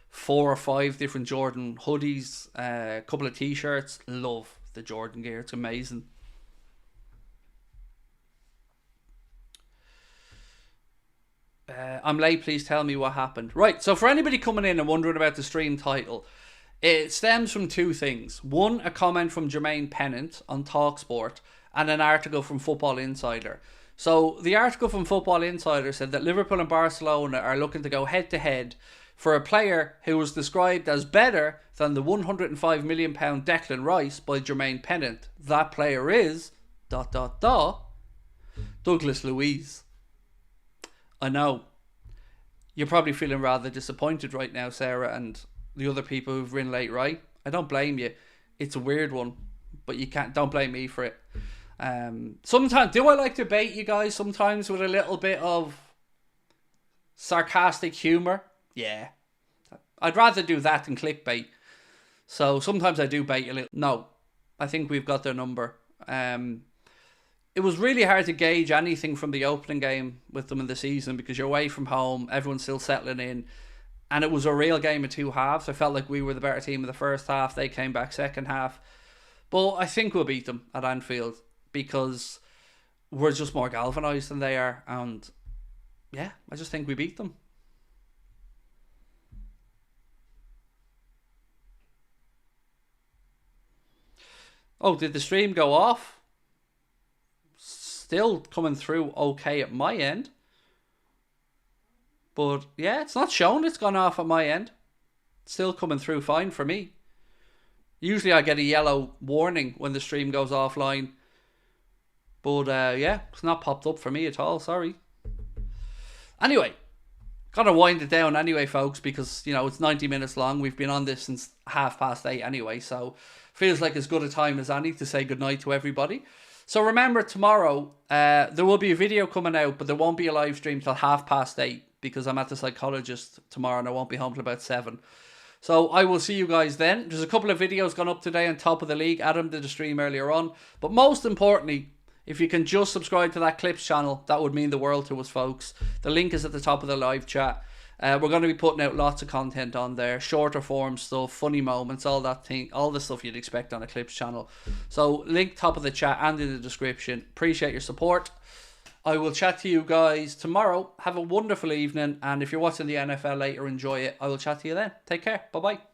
4 or 5 different Jordan hoodies, a couple of t-shirts. Love the Jordan gear. It's amazing. I'm late, please tell me what happened. Right, so for anybody coming in and wondering about the stream title, it stems from 2 things. One, a comment from Jermaine Pennant on TalkSport, and an article from Football Insider. So the article from Football Insider said that Liverpool and Barcelona are looking to go head to head for a player who was described as better than the £105 million Declan Rice by Jermaine Pennant. That player is ... Douglas Luiz. I know. You're probably feeling rather disappointed right now, Sarah, and the other people who've written late, right? I don't blame you. It's a weird one, but don't blame me for it. Sometimes, do I like to bait you guys sometimes with a little bit of sarcastic humour? Yeah. I'd rather do that than clickbait. So sometimes I do bait you a little. No, I think we've got their number. It was really hard to gauge anything from the opening game with them in the season because you're away from home, everyone's still settling in, and it was a real game of 2 halves. I felt like we were the better team in the first half, they came back second half. But I think we'll beat them at Anfield because we're just more galvanised than they are, and yeah, I just think we beat them. Oh, did the stream go off? Still coming through okay at my end. But yeah, it's not showing it's gone off at my end. It's still coming through fine for me. Usually I get a yellow warning when the stream goes offline. But yeah, it's not popped up for me at all, sorry. Anyway, gotta wind it down anyway, folks, because, you know, it's 90 minutes long. We've been on this since 8:30 anyway, so feels like as good a time as any to say goodnight to everybody. So remember, tomorrow there will be a video coming out, but there won't be a live stream till 8:30 because I'm at the psychologist tomorrow and I won't be home till about 7. So I will see you guys then. There's a couple of videos gone up today on Top of the League. Adam did a stream earlier on. But most importantly, if you can just subscribe to that Clips channel, that would mean the world to us, folks. The link is at the top of the live chat. We're going to be putting out lots of content on there, shorter form stuff, funny moments, all that thing, all the stuff you'd expect on a Clips channel. So link top of the chat and in the description. Appreciate your support. I will chat to you guys tomorrow. Have a wonderful evening, and if you're watching the NFL later, enjoy it. I will chat to you then. Take care. Bye bye.